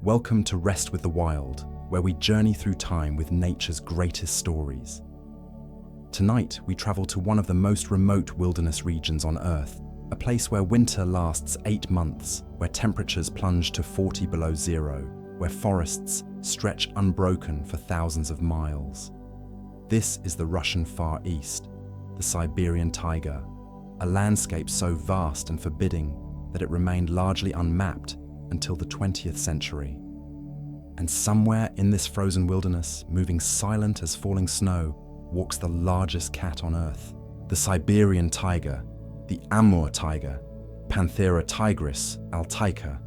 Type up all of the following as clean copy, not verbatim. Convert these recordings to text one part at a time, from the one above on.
Welcome to Rest with the Wild, where we journey through time with nature's greatest stories. Tonight, we travel to one of the most remote wilderness regions on Earth, a place where winter lasts 8 months, where temperatures plunge to 40 below zero, where forests stretch unbroken for thousands of miles. This is the Russian Far East, the Siberian taiga, a landscape so vast and forbidding that it remained largely unmapped until the 20th century. And somewhere in this frozen wilderness, moving silent as falling snow, walks the largest cat on Earth, the Siberian tiger, the amur tiger, Panthera tigris altaica,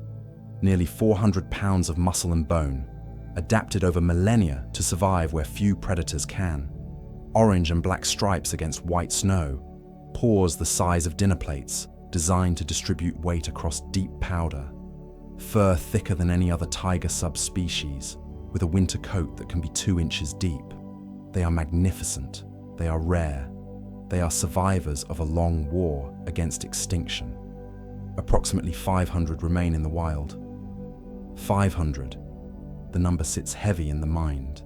nearly 400 pounds of muscle and bone, adapted over millennia to survive where few predators can. Orange and black stripes against white snow, paws the size of dinner plates, designed to distribute weight across deep powder. Fur thicker than any other tiger subspecies, with a winter coat that can be 2 inches deep. They are magnificent, they are rare, they are survivors of a long war against extinction. Approximately 500 remain in the wild. 500. The number sits heavy in the mind.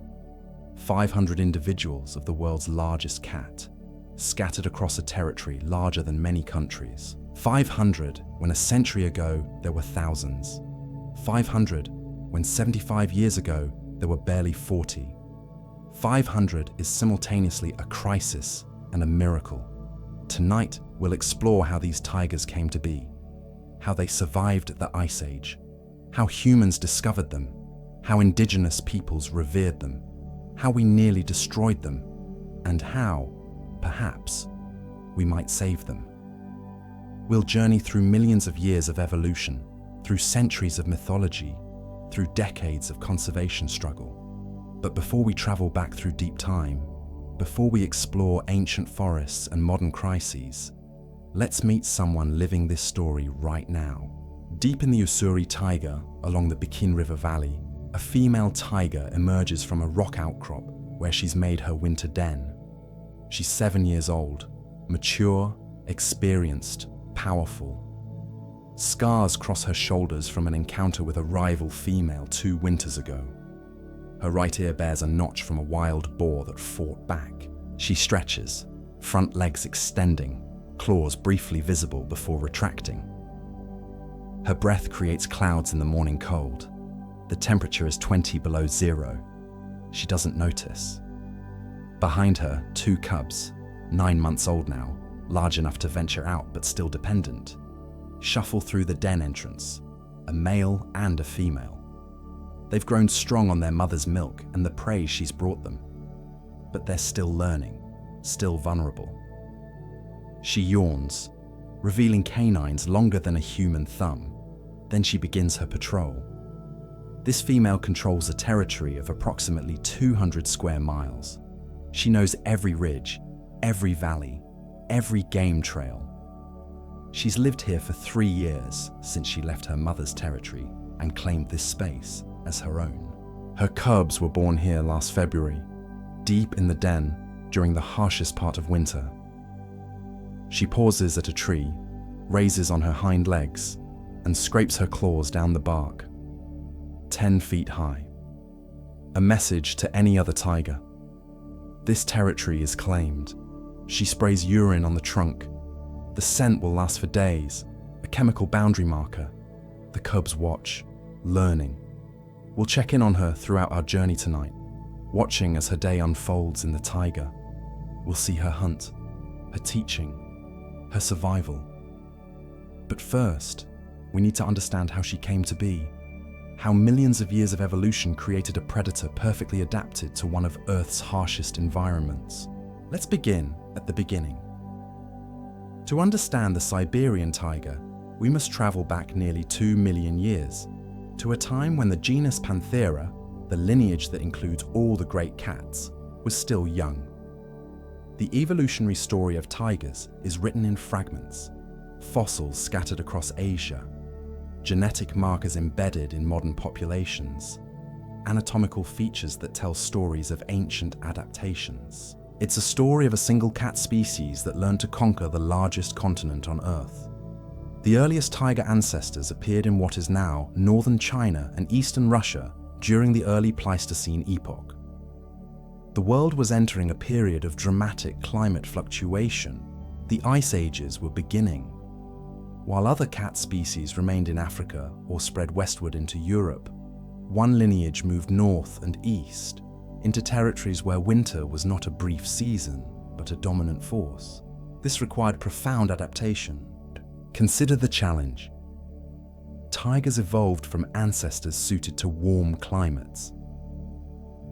500 individuals of the world's largest cat, scattered across a territory larger than many countries. 500 when a century ago there were thousands. 500 when 75 years ago there were barely 40. 500 is simultaneously a crisis and a miracle. Tonight we'll explore how these tigers came to be, how they survived the Ice Age, how humans discovered them, how indigenous peoples revered them, how we nearly destroyed them, and how, perhaps, we might save them. We'll journey through millions of years of evolution, through centuries of mythology, through decades of conservation struggle. But before we travel back through deep time, before we explore ancient forests and modern crises, let's meet someone living this story right now. Deep in the Ussuri taiga, along the Bikin River Valley, a female tiger emerges from a rock outcrop where she's made her winter den. She's 7 years old, mature, experienced, powerful. Scars cross her shoulders from an encounter with a rival female 2 winters ago. Her right ear bears a notch from a wild boar that fought back. She stretches, front legs extending, claws briefly visible before retracting. Her breath creates clouds in the morning cold. The temperature is 20 below zero. She doesn't notice. Behind her, 2 cubs, 9 months old now, large enough to venture out but still dependent, shuffle through the den entrance, a male and a female. They've grown strong on their mother's milk and the praise she's brought them, but they're still learning, still vulnerable. She yawns, revealing canines longer than a human thumb. Then she begins her patrol. This female controls a territory of approximately 200 square miles. She knows every ridge, every valley, every game trail. She's lived here for 3 years since she left her mother's territory and claimed this space as her own. Her cubs were born here last February, deep in the den during the harshest part of winter. She pauses at a tree, raises on her hind legs, and scrapes her claws down the bark. 10 feet high. A message to any other tiger. This territory is claimed. She sprays urine on the trunk. The scent will last for days, a chemical boundary marker. The cubs watch, learning. We'll check in on her throughout our journey tonight, watching as her day unfolds in the taiga. We'll see her hunt, her teaching, her survival. But first, we need to understand how she came to be, how millions of years of evolution created a predator perfectly adapted to one of Earth's harshest environments. Let's begin at the beginning. To understand the Siberian taiga, we must travel back nearly 2 million years, to a time when the genus Panthera, the lineage that includes all the great cats, was still young. The evolutionary story of tigers is written in fragments, fossils scattered across Asia, genetic markers embedded in modern populations, anatomical features that tell stories of ancient adaptations. It's a story of a single cat species that learned to conquer the largest continent on Earth. The earliest tiger ancestors appeared in what is now northern China and eastern Russia during the early Pleistocene epoch. The world was entering a period of dramatic climate fluctuation. The ice ages were beginning. While other cat species remained in Africa or spread westward into Europe, one lineage moved north and east into territories where winter was not a brief season, but a dominant force. This required profound adaptation. Consider the challenge. Tigers evolved from ancestors suited to warm climates.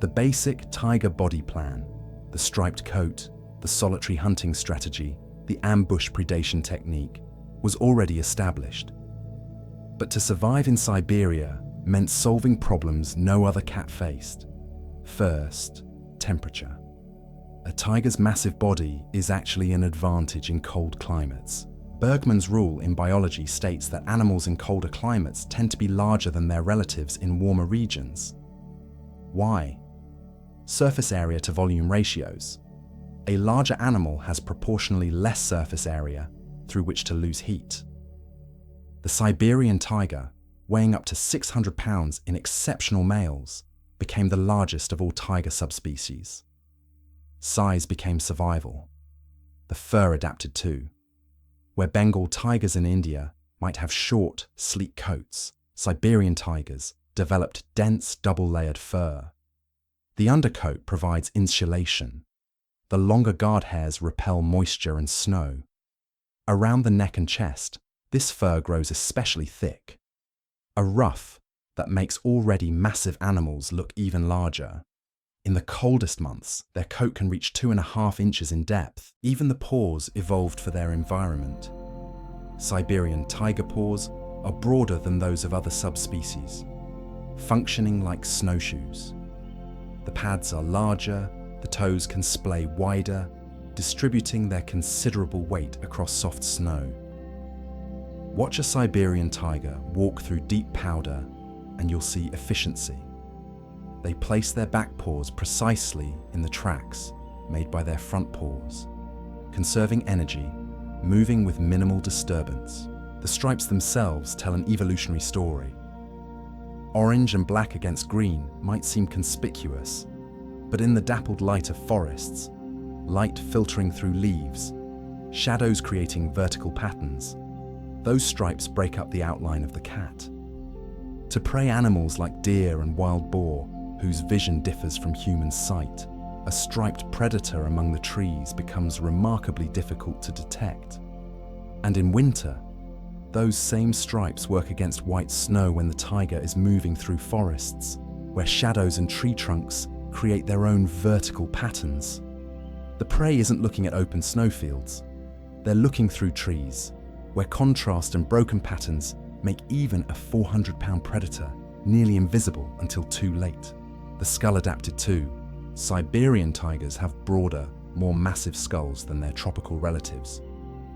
The basic tiger body plan, the striped coat, the solitary hunting strategy, the ambush predation technique, was already established. But to survive in Siberia meant solving problems no other cat faced. First, temperature. A tiger's massive body is actually an advantage in cold climates. Bergmann's rule in biology states that animals in colder climates tend to be larger than their relatives in warmer regions. Why? Surface area to volume ratios. A larger animal has proportionally less surface area through which to lose heat. The Siberian tiger, weighing up to 600 pounds in exceptional males, became the largest of all tiger subspecies. Size became survival. The fur adapted too. Where Bengal tigers in India might have short, sleek coats, Siberian tigers developed dense, double-layered fur. The undercoat provides insulation. The longer guard hairs repel moisture and snow. Around the neck and chest, this fur grows especially thick. A ruff that makes already massive animals look even larger. In the coldest months, their coat can reach 2.5 inches in depth. Even the paws evolved for their environment. Siberian tiger paws are broader than those of other subspecies, functioning like snowshoes. The pads are larger, the toes can splay wider, distributing their considerable weight across soft snow. Watch a Siberian tiger walk through deep powder and you'll see efficiency. They place their back paws precisely in the tracks made by their front paws, conserving energy, moving with minimal disturbance. The stripes themselves tell an evolutionary story. Orange and black against green might seem conspicuous, but in the dappled light of forests, light filtering through leaves, shadows creating vertical patterns, those stripes break up the outline of the cat. To prey animals like deer and wild boar, whose vision differs from human sight, a striped predator among the trees becomes remarkably difficult to detect. And in winter, those same stripes work against white snow when the tiger is moving through forests, where shadows and tree trunks create their own vertical patterns. The prey isn't looking at open snowfields. They're looking through trees, where contrast and broken patterns make even a 400-pound predator nearly invisible until too late. The skull adapted too. Siberian tigers have broader, more massive skulls than their tropical relatives.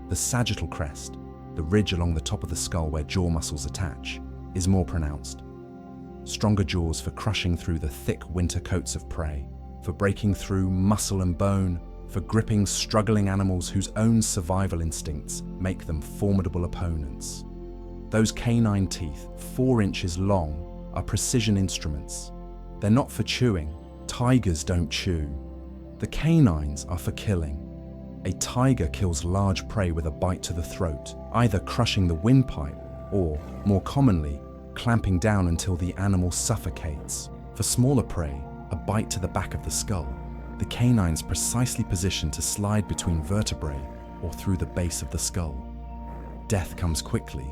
The sagittal crest, the ridge along the top of the skull where jaw muscles attach, is more pronounced. Stronger jaws for crushing through the thick winter coats of prey, for breaking through muscle and bone, for gripping struggling animals whose own survival instincts make them formidable opponents. Those canine teeth, 4 inches long, are precision instruments. They're not for chewing. Tigers don't chew. The canines are for killing. A tiger kills large prey with a bite to the throat, either crushing the windpipe or, more commonly, clamping down until the animal suffocates. For smaller prey, a bite to the back of the skull. The canines precisely positioned to slide between vertebrae or through the base of the skull. Death comes quickly.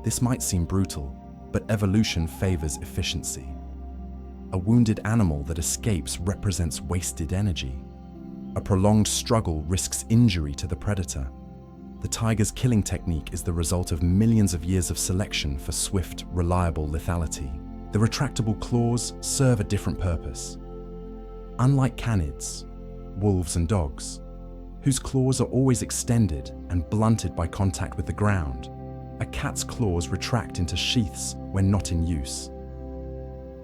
This might seem brutal, but evolution favors efficiency. A wounded animal that escapes represents wasted energy. A prolonged struggle risks injury to the predator. The tiger's killing technique is the result of millions of years of selection for swift, reliable lethality. The retractable claws serve a different purpose. Unlike canids, wolves and dogs, whose claws are always extended and blunted by contact with the ground, a cat's claws retract into sheaths when not in use.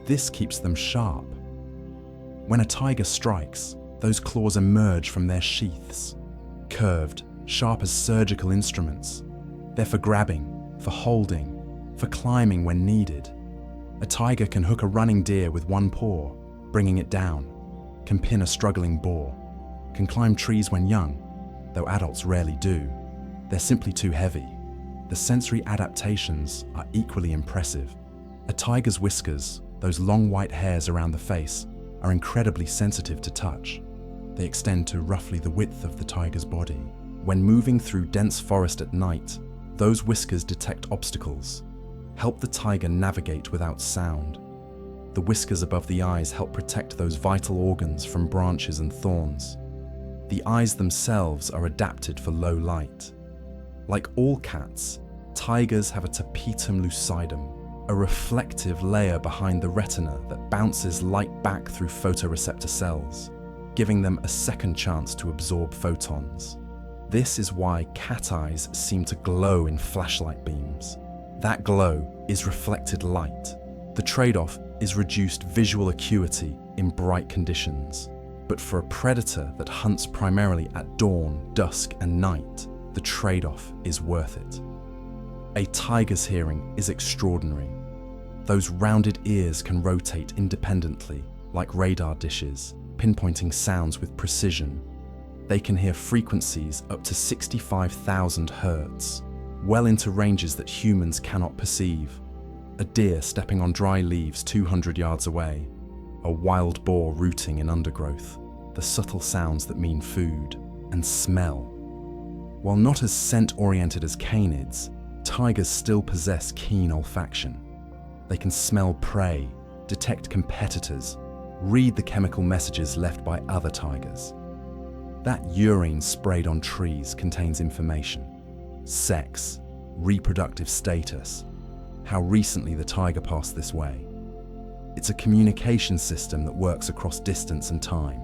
This keeps them sharp. When a tiger strikes, those claws emerge from their sheaths, curved, sharp as surgical instruments. They're for grabbing, for holding, for climbing when needed. A tiger can hook a running deer with one paw, bringing it down, can pin a struggling boar, can climb trees when young, though adults rarely do. They're simply too heavy. The sensory adaptations are equally impressive. A tiger's whiskers, those long white hairs around the face, are incredibly sensitive to touch. They extend to roughly the width of the tiger's body. When moving through dense forest at night, those whiskers detect obstacles, help the tiger navigate without sound. The whiskers above the eyes help protect those vital organs from branches and thorns. The eyes themselves are adapted for low light. Like all cats, tigers have a tapetum lucidum, a reflective layer behind the retina that bounces light back through photoreceptor cells, giving them a second chance to absorb photons. This is why cat eyes seem to glow in flashlight beams. That glow is reflected light. The trade-off is reduced visual acuity in bright conditions. But for a predator that hunts primarily at dawn, dusk, and night, the trade-off is worth it. A tiger's hearing is extraordinary. Those rounded ears can rotate independently, like radar dishes, pinpointing sounds with precision. They can hear frequencies up to 65,000 hertz, well into ranges that humans cannot perceive. A deer stepping on dry leaves 200 yards away, a wild boar rooting in undergrowth, the subtle sounds that mean food, and smell. While not as scent-oriented as canids, tigers still possess keen olfaction. They can smell prey, detect competitors, read the chemical messages left by other tigers. That urine sprayed on trees contains information: sex, reproductive status, how recently the tiger passed this way. It's a communication system that works across distance and time.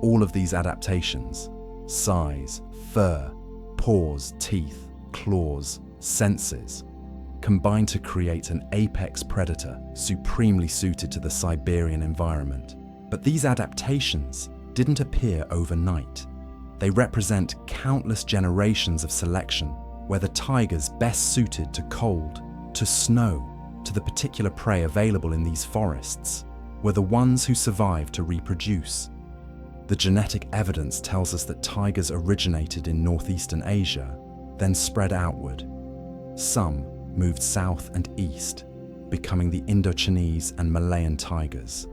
All of these adaptations, size, fur, paws, teeth, claws, senses, combine to create an apex predator supremely suited to the Siberian environment. But these adaptations didn't appear overnight. They represent countless generations of selection where the tigers best suited to cold, to snow, to the particular prey available in these forests were the ones who survived to reproduce. The genetic evidence tells us that tigers originated in northeastern Asia, then spread outward. Some moved south and east, becoming the Indochinese and Malayan tigers.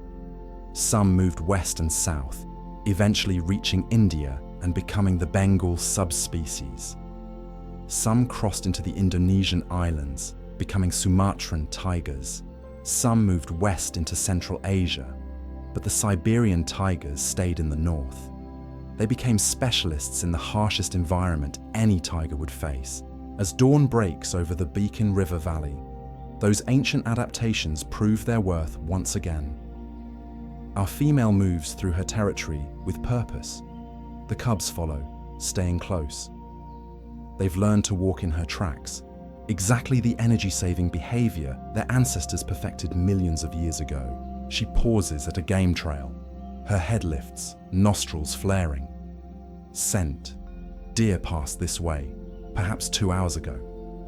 Some moved west and south, eventually reaching India and becoming the Bengal subspecies. Some crossed into the Indonesian islands, becoming Sumatran tigers. Some moved west into Central Asia, but the Siberian tigers stayed in the north. They became specialists in the harshest environment any tiger would face. As dawn breaks over the Beacon River Valley, those ancient adaptations prove their worth once again. Our female moves through her territory with purpose. The cubs follow, staying close. They've learned to walk in her tracks, exactly the energy-saving behavior their ancestors perfected millions of years ago. She pauses at a game trail, her head lifts, nostrils flaring. Scent. Deer passed this way, perhaps 2 hours ago.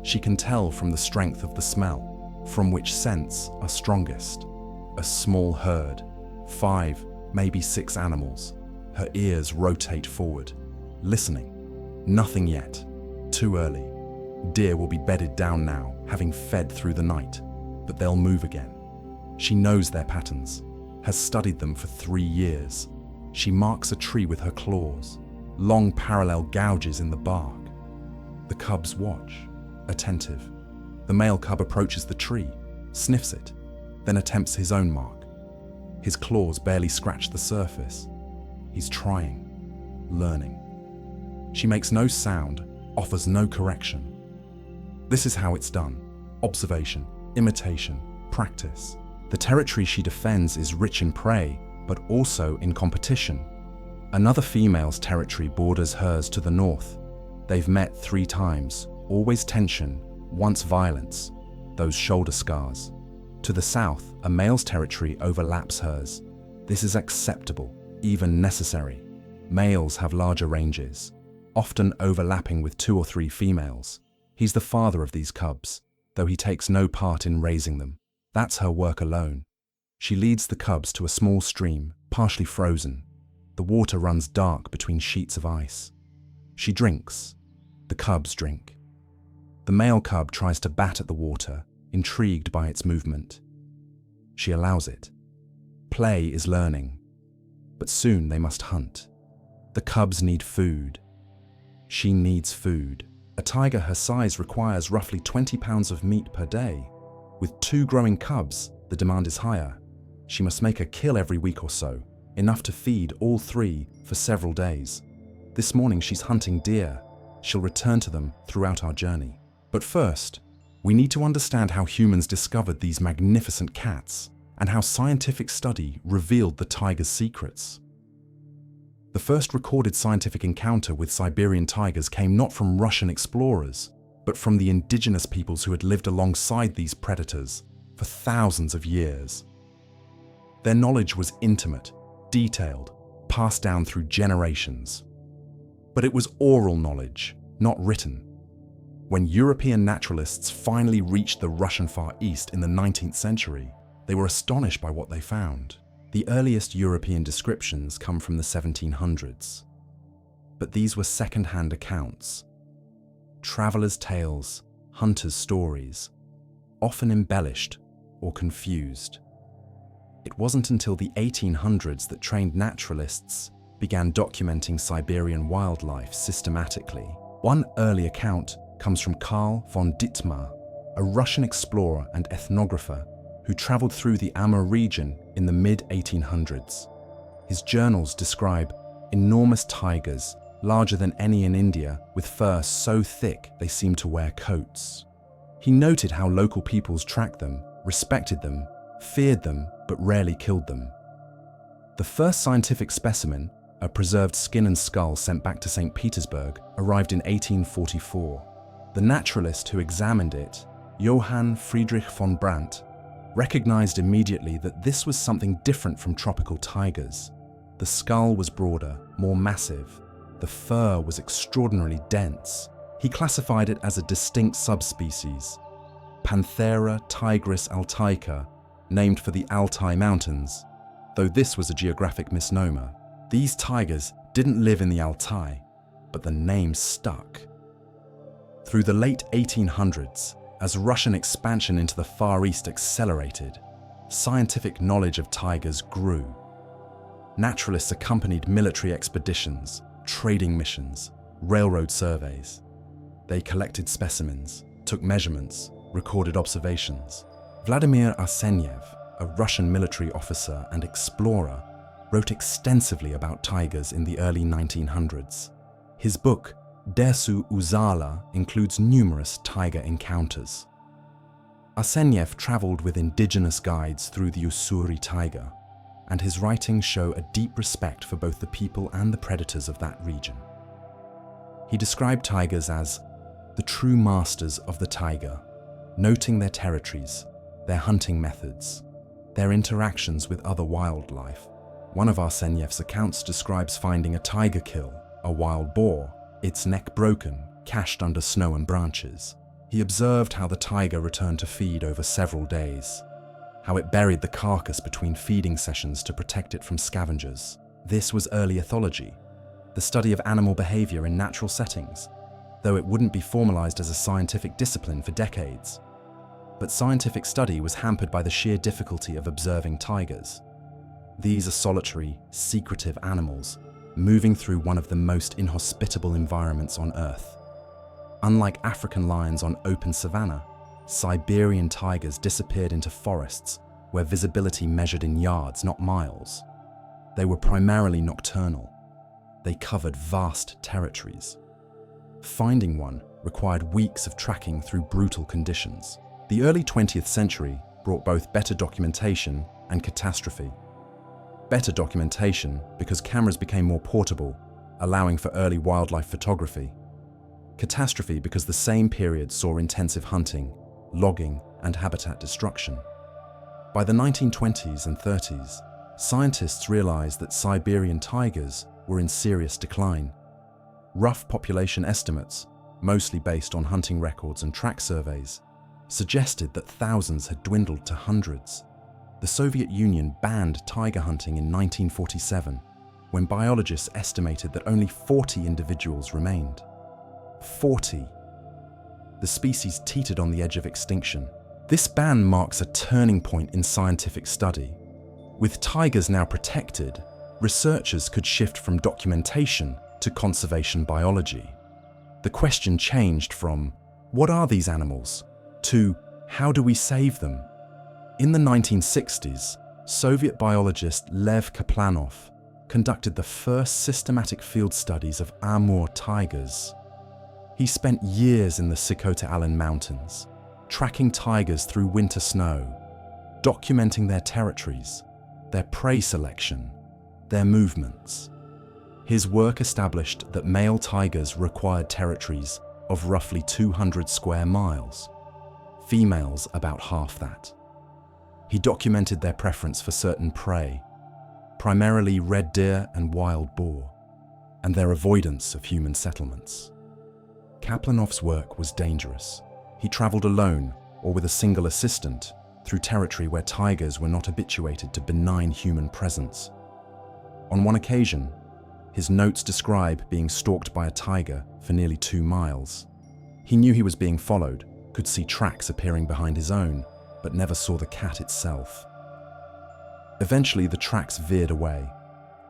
She can tell from the strength of the smell, from which scents are strongest. A small herd, 5, maybe 6 animals. Her ears rotate forward, listening. Nothing yet. Too early. Deer will be bedded down now, having fed through the night, but they'll move again. She knows their patterns, has studied them for 3 years. She marks a tree with her claws, long parallel gouges in the bark. The cubs watch, attentive. The male cub approaches the tree, sniffs it, then attempts his own mark. His claws barely scratch the surface. He's trying, learning. She makes no sound, offers no correction. This is how it's done: observation, imitation, practice. The territory she defends is rich in prey, but also in competition. Another female's territory borders hers to the north. They've met 3 times, always tension, once violence, those shoulder scars. To the south, a male's territory overlaps hers. This is acceptable, even necessary. Males have larger ranges, often overlapping with 2 or 3 females. He's the father of these cubs, though he takes no part in raising them. That's her work alone. She leads the cubs to a small stream, partially frozen. The water runs dark between sheets of ice. She drinks. The cubs drink. The male cub tries to bat at the water, intrigued by its movement. She allows it. Play is learning. But soon they must hunt. The cubs need food. She needs food. A tiger her size requires roughly 20 pounds of meat per day. With 2 growing cubs, the demand is higher. She must make a kill every week or so, enough to feed all 3 for several days. This morning she's hunting deer. She'll return to them throughout our journey. But first, we need to understand how humans discovered these magnificent cats and how scientific study revealed the tiger's secrets. The first recorded scientific encounter with Siberian tigers came not from Russian explorers, but from the indigenous peoples who had lived alongside these predators for thousands of years. Their knowledge was intimate, detailed, passed down through generations. But it was oral knowledge, not written. When European naturalists finally reached the Russian Far East in the 19th century, they were astonished by what they found. The earliest European descriptions come from the 1700s. But these were second-hand accounts. Travelers' tales, hunters' stories, often embellished or confused. It wasn't until the 1800s that trained naturalists began documenting Siberian wildlife systematically. One early account comes from Karl von Dittmar, a Russian explorer and ethnographer who traveled through the Amur region in the mid-1800s. His journals describe enormous tigers, larger than any in India, with fur so thick they seemed to wear coats. He noted how local peoples tracked them, respected them, feared them, but rarely killed them. The first scientific specimen, a preserved skin and skull sent back to St. Petersburg, arrived in 1844. The naturalist who examined it, Johann Friedrich von Brandt, recognized immediately that this was something different from tropical tigers. The skull was broader, more massive. The fur was extraordinarily dense. He classified it as a distinct subspecies, Panthera tigris altaica, named for the Altai Mountains, though this was a geographic misnomer. These tigers didn't live in the Altai, but the name stuck. Through the late 1800s, as Russian expansion into the Far East accelerated, scientific knowledge of tigers grew. Naturalists accompanied military expeditions, trading missions, railroad surveys. They collected specimens, took measurements, recorded observations. Vladimir Arseniev, a Russian military officer and explorer, wrote extensively about tigers in the early 1900s. His book, Dersu Uzala, includes numerous tiger encounters. Arseniev traveled with indigenous guides through the Ussuri taiga, and his writings show a deep respect for both the people and the predators of that region. He described tigers as the true masters of the taiga, noting their territories, their hunting methods, their interactions with other wildlife. One of Arseniev's accounts describes finding a tiger kill, a wild boar, its neck broken, cached under snow and branches. He observed how the tiger returned to feed over several days, how it buried the carcass between feeding sessions to protect it from scavengers. This was early ethology, the study of animal behavior in natural settings, though it wouldn't be formalized as a scientific discipline for decades. But scientific study was hampered by the sheer difficulty of observing tigers. These are solitary, secretive animals, moving through one of the most inhospitable environments on Earth. Unlike African lions on open savanna, Siberian tigers disappeared into forests where visibility measured in yards, not miles. They were primarily nocturnal. They covered vast territories. Finding one required weeks of tracking through brutal conditions. The early 20th century brought both better documentation and catastrophe. Better documentation because cameras became more portable, allowing for early wildlife photography. Catastrophe because the same period saw intensive hunting, logging, and habitat destruction. By the 1920s and 30s, scientists realized that Siberian tigers were in serious decline. Rough population estimates mostly based on hunting records and track surveys, suggested that thousands had dwindled to hundreds. The Soviet Union banned tiger hunting in 1947, when biologists estimated that only 40 individuals remained. 40. The species teetered on the edge of extinction. This ban marks a turning point in scientific study. With tigers now protected, researchers could shift from documentation to conservation biology. The question changed from, what are these animals, to how do we save them? In the 1960s, Soviet biologist Lev Kaplanov conducted the first systematic field studies of amur tigers. He spent years in the Sikhote-Alin Mountains, tracking tigers through winter snow, documenting their territories, their prey selection, their movements. His work established that male tigers required territories of roughly 200 square miles, females about half that. He documented their preference for certain prey, primarily red deer and wild boar, and their avoidance of human settlements. Kaplanov's work was dangerous. He traveled alone or with a single assistant through territory where tigers were not habituated to benign human presence. On one occasion, his notes describe being stalked by a tiger for nearly 2 miles. He knew he was being followed, could see tracks appearing behind his own, but never saw the cat itself. Eventually, the tracks veered away.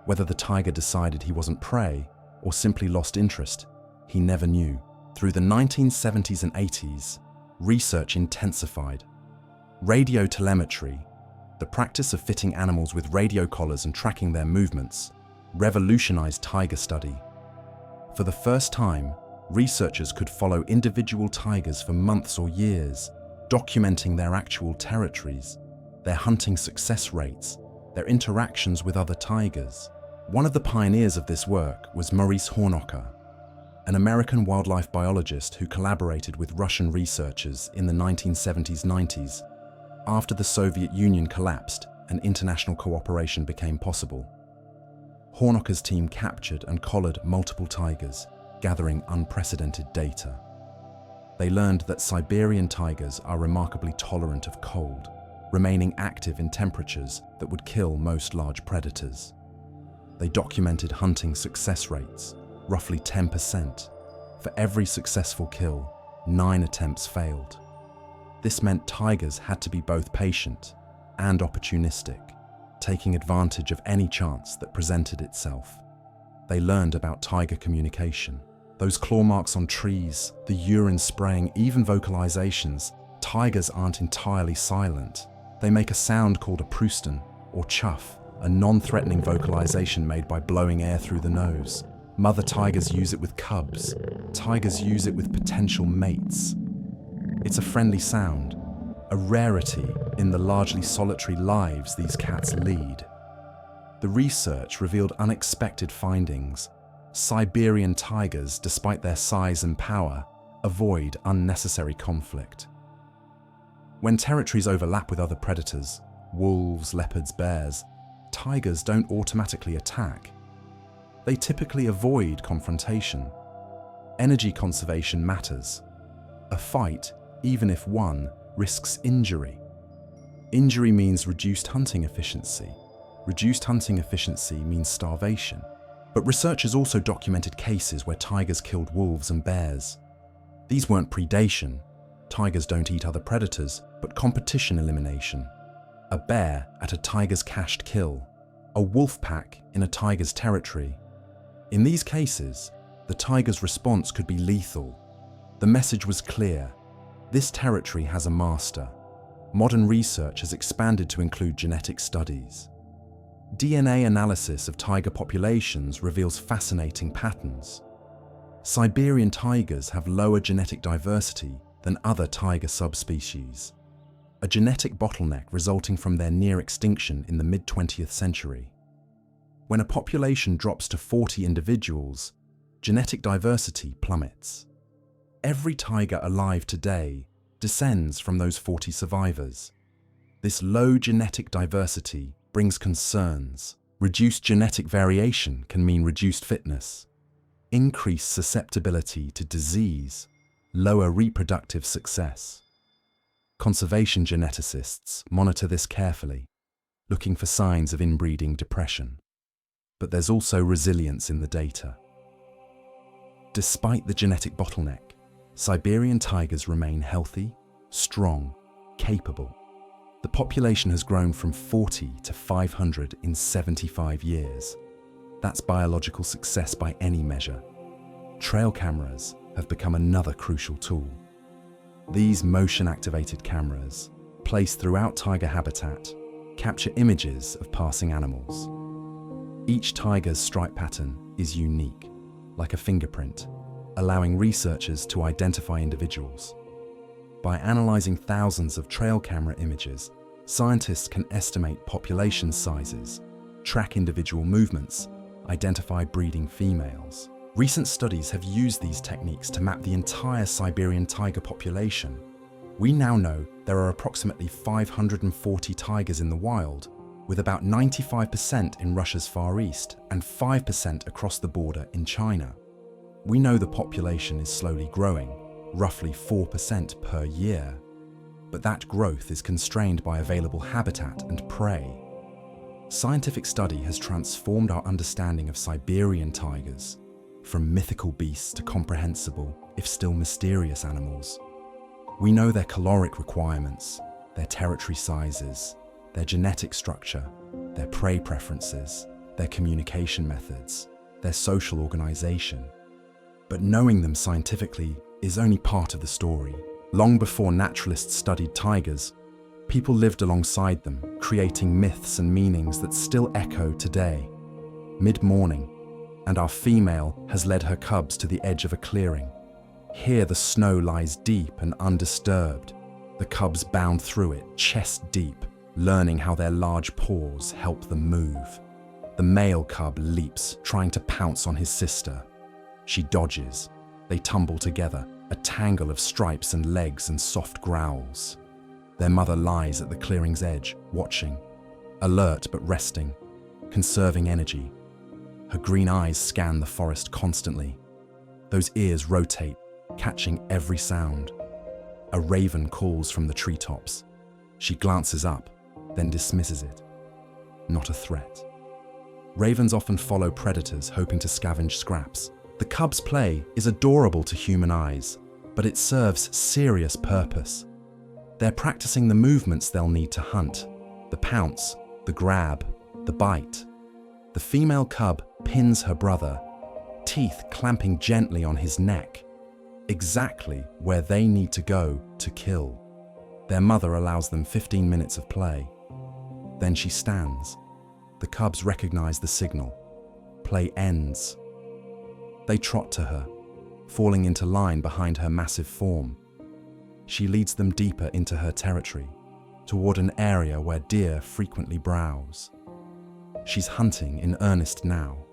Whether the tiger decided he wasn't prey or simply lost interest, he never knew. Through the 1970s and 80s, research intensified. Radio telemetry, the practice of fitting animals with radio collars and tracking their movements, revolutionized tiger study. For the first time, researchers could follow individual tigers for months or years, documenting their actual territories, their hunting success rates, their interactions with other tigers. One of the pioneers of this work was Maurice Hornocker, an American wildlife biologist who collaborated with Russian researchers in the 1970s-90s after the Soviet Union collapsed and international cooperation became possible. Hornocker's team captured and collared multiple tigers, gathering unprecedented data. They learned that Siberian tigers are remarkably tolerant of cold, remaining active in temperatures that would kill most large predators. They documented hunting success rates, roughly 10%. For every successful kill, 9 attempts failed. This meant tigers had to be both patient and opportunistic, taking advantage of any chance that presented itself. They learned about tiger communication. Those claw marks on trees, the urine spraying, even vocalizations. Tigers aren't entirely silent. They make a sound called a pruston, or chuff, a non-threatening vocalization made by blowing air through the nose. Mother tigers use it with cubs. Tigers use it with potential mates. It's a friendly sound, a rarity in the largely solitary lives these cats lead. The research revealed unexpected findings. Siberian tigers, despite their size and power, avoid unnecessary conflict. When territories overlap with other predators, wolves, leopards, bears, tigers don't automatically attack. They typically avoid confrontation. Energy conservation matters. A fight, even if won, risks injury. Injury means reduced hunting efficiency. Reduced hunting efficiency means starvation. But researchers also documented cases where tigers killed wolves and bears. These weren't predation. Tigers don't eat other predators, but competition elimination. A bear at a tiger's cached kill. A wolf pack in a tiger's territory. In these cases, the tiger's response could be lethal. The message was clear. This territory has a master. Modern research has expanded to include genetic studies. DNA analysis of tiger populations reveals fascinating patterns. Siberian tigers have lower genetic diversity than other tiger subspecies, a genetic bottleneck resulting from their near extinction in the mid-20th century. When a population drops to 40 individuals, genetic diversity plummets. Every tiger alive today descends from those 40 survivors. This low genetic diversity brings concerns. Reduced genetic variation can mean reduced fitness. increased susceptibility to disease, lower reproductive success. Conservation geneticists monitor this carefully, looking for signs of inbreeding depression. But there's also resilience in the data. Despite the genetic bottleneck, Siberian tigers remain healthy, strong, capable. The population has grown from 40 to 500 in 75 years. That's biological success by any measure. Trail cameras have become another crucial tool. These motion-activated cameras, placed throughout tiger habitat, capture images of passing animals. Each tiger's stripe pattern is unique, like a fingerprint, allowing researchers to identify individuals. By analyzing thousands of trail camera images, scientists can estimate population sizes, track individual movements, identify breeding females. Recent studies have used these techniques to map the entire Siberian tiger population. We now know there are approximately 540 tigers in the wild, with about 95% in Russia's Far East and 5% across the border in China. We know the population is slowly growing, roughly 4% per year. But that growth is constrained by available habitat and prey. Scientific study has transformed our understanding of Siberian tigers, from mythical beasts to comprehensible, if still mysterious animals. We know their caloric requirements, their territory sizes, their genetic structure, their prey preferences, their communication methods, their social organization. But knowing them scientifically is only part of the story. Long before naturalists studied tigers, people lived alongside them, creating myths and meanings that still echo today. Mid-morning, and our female has led her cubs to the edge of a clearing. Here the snow lies deep and undisturbed. The cubs bound through it, chest deep, learning how their large paws help them move. The male cub leaps, trying to pounce on his sister. She dodges. They tumble together, a tangle of stripes and legs and soft growls. Their mother lies at the clearing's edge, watching, alert but resting, conserving energy. Her green eyes scan the forest constantly. Those ears rotate, catching every sound. A raven calls from the treetops. She glances up, then dismisses it. Not a threat. Ravens often follow predators, hoping to scavenge scraps. The cub's play is adorable to human eyes, but it serves serious purpose. They're practicing the movements they'll need to hunt: the pounce, the grab, the bite. The female cub pins her brother, teeth clamping gently on his neck, exactly where they need to go to kill. Their mother allows them 15 minutes of play. Then she stands. The cubs recognize the signal. Play ends. They trot to her, falling into line behind her massive form. She leads them deeper into her territory, toward an area where deer frequently browse. She's hunting in earnest now.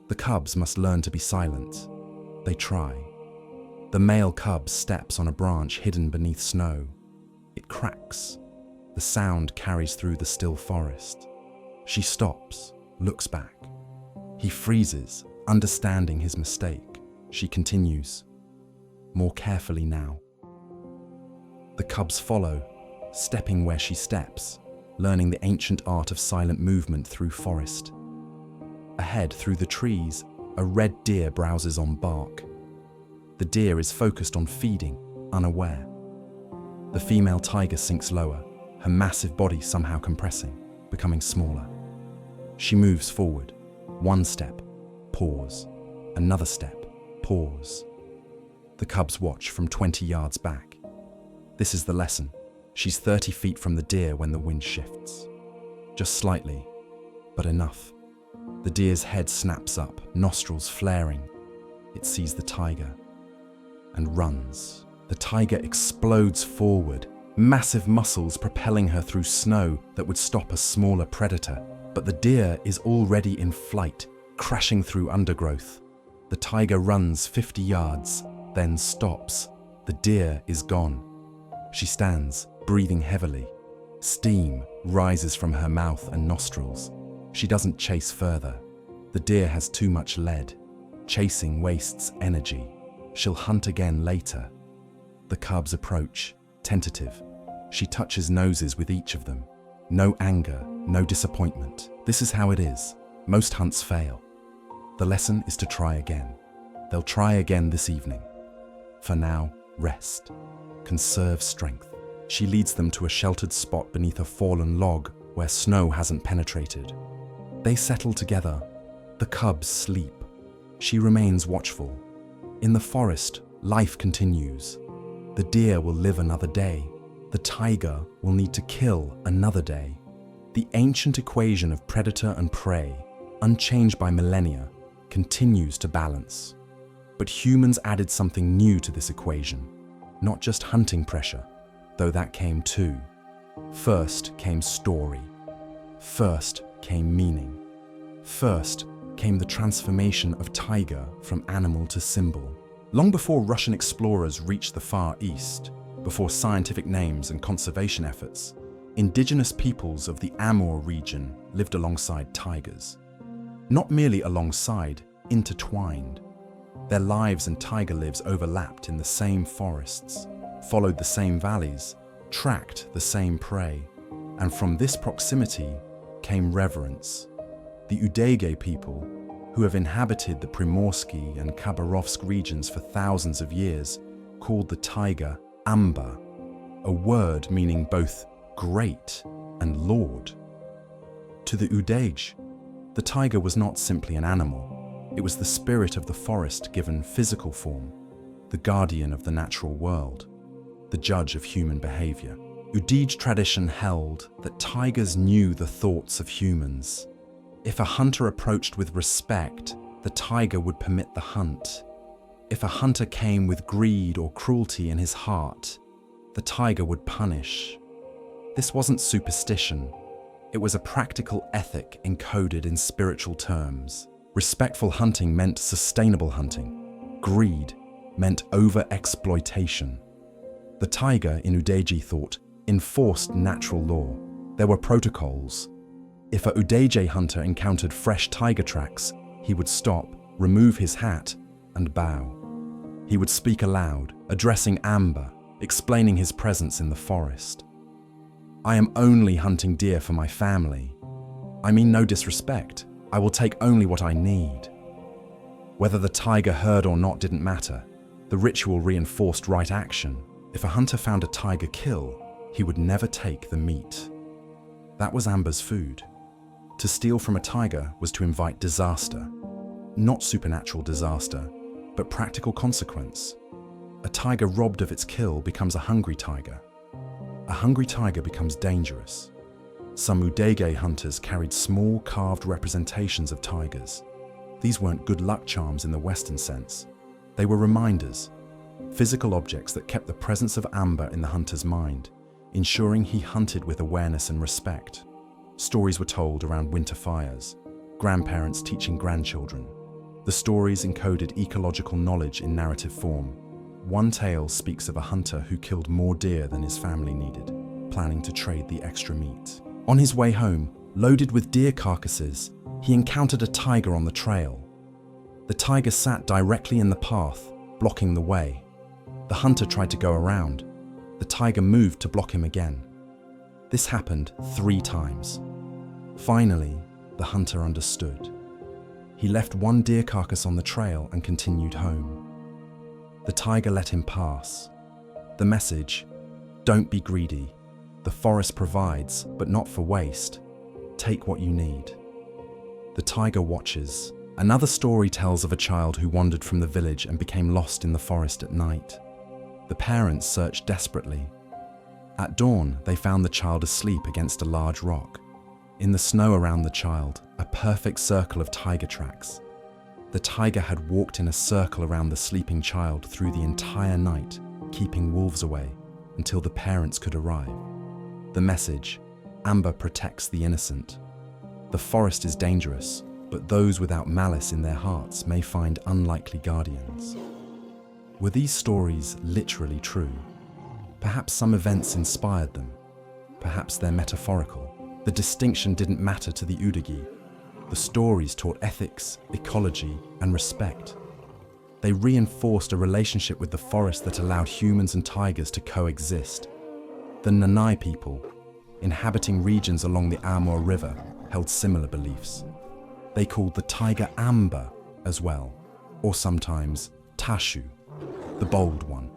The cubs must learn to be silent. They try. The male cub steps on a branch hidden beneath snow. It cracks. The sound carries through the still forest. She stops, looks back. He freezes, understanding his mistake. She continues, more carefully now. The cubs follow, stepping where she steps, learning the ancient art of silent movement through forest. Ahead, through the trees, a red deer browses on bark. The deer is focused on feeding, unaware. The female tiger sinks lower, her massive body somehow compressing, becoming smaller. She moves forward. One step, pause. Another step, pause. The cubs watch from 20 yards back. This is the lesson. She's 30 feet from the deer when the wind shifts. Just slightly, but enough. The deer's head snaps up, nostrils flaring. It sees the tiger and runs. The tiger explodes forward, massive muscles propelling her through snow that would stop a smaller predator. But the deer is already in flight, crashing through undergrowth. The tiger runs 50 yards, then stops. The deer is gone. She stands, breathing heavily. Steam rises from her mouth and nostrils. She doesn't chase further. The deer has too much lead. Chasing wastes energy. She'll hunt again later. The cubs approach, tentative. She touches noses with each of them. No anger, no disappointment. This is how it is. Most hunts fail. The lesson is to try again. They'll try again this evening. For now, rest. Conserve strength. She leads them to a sheltered spot beneath a fallen log where snow hasn't penetrated. They settle together. The cubs sleep. She remains watchful. In the forest, life continues. The deer will live another day. The tiger will need to kill another day. The ancient equation of predator and prey, unchanged by millennia, continues to balance. But humans added something new to this equation, not just hunting pressure, though that came too. First came story. First came meaning. First came the transformation of tiger from animal to symbol. Long before Russian explorers reached the Far East, before scientific names and conservation efforts, indigenous peoples of the Amur region lived alongside tigers. Not merely alongside, intertwined. Their lives and tiger lives overlapped in the same forests, followed the same valleys, tracked the same prey, and from this proximity came reverence. The Udege people, who have inhabited the Primorsky and Khabarovsk regions for thousands of years, called the tiger Amba, a word meaning both great and lord. To the Udege, the tiger was not simply an animal. It was the spirit of the forest given physical form, the guardian of the natural world, the judge of human behavior. Udege tradition held that tigers knew the thoughts of humans. If a hunter approached with respect, the tiger would permit the hunt. If a hunter came with greed or cruelty in his heart, the tiger would punish. This wasn't superstition. It was a practical ethic encoded in spiritual terms. Respectful hunting meant sustainable hunting. Greed meant over-exploitation. The tiger, in Udege thought, enforced natural law. There were protocols. If a Udege hunter encountered fresh tiger tracks, he would stop, remove his hat, and bow. He would speak aloud, addressing Amba, explaining his presence in the forest. I am only hunting deer for my family. I mean no disrespect. I will take only what I need. Whether the tiger heard or not didn't matter. The ritual reinforced right action. If a hunter found a tiger kill, he would never take the meat. That was Amba's food. To steal from a tiger was to invite disaster. Not supernatural disaster, but practical consequence. A tiger robbed of its kill becomes a hungry tiger. A hungry tiger becomes dangerous. Some Udege hunters carried small carved representations of tigers. These weren't good luck charms in the Western sense. They were reminders, physical objects that kept the presence of Amba in the hunter's mind, ensuring he hunted with awareness and respect. Stories were told around winter fires, grandparents teaching grandchildren. The stories encoded ecological knowledge in narrative form. One tale speaks of a hunter who killed more deer than his family needed, planning to trade the extra meat. On his way home, loaded with deer carcasses, he encountered a tiger on the trail. The tiger sat directly in the path, blocking the way. The hunter tried to go around. The tiger moved to block him again. This happened 3 times. Finally, the hunter understood. He left one deer carcass on the trail and continued home. The tiger let him pass. The message, don't be greedy. The forest provides, but not for waste. Take what you need. The tiger watches. Another story tells of a child who wandered from the village and became lost in the forest at night. The parents searched desperately. At dawn, they found the child asleep against a large rock. In the snow around the child, a perfect circle of tiger tracks. The tiger had walked in a circle around the sleeping child through the entire night, keeping wolves away until the parents could arrive. The message, Amba protects the innocent. The forest is dangerous, but those without malice in their hearts may find unlikely guardians. Were these stories literally true? Perhaps some events inspired them. Perhaps they're metaphorical. The distinction didn't matter to the Udege. The stories taught ethics, ecology, and respect. They reinforced a relationship with the forest that allowed humans and tigers to coexist. The Nanai people, inhabiting regions along the Amur River, held similar beliefs. They called the tiger Amber as well, or sometimes Tashu, the bold one.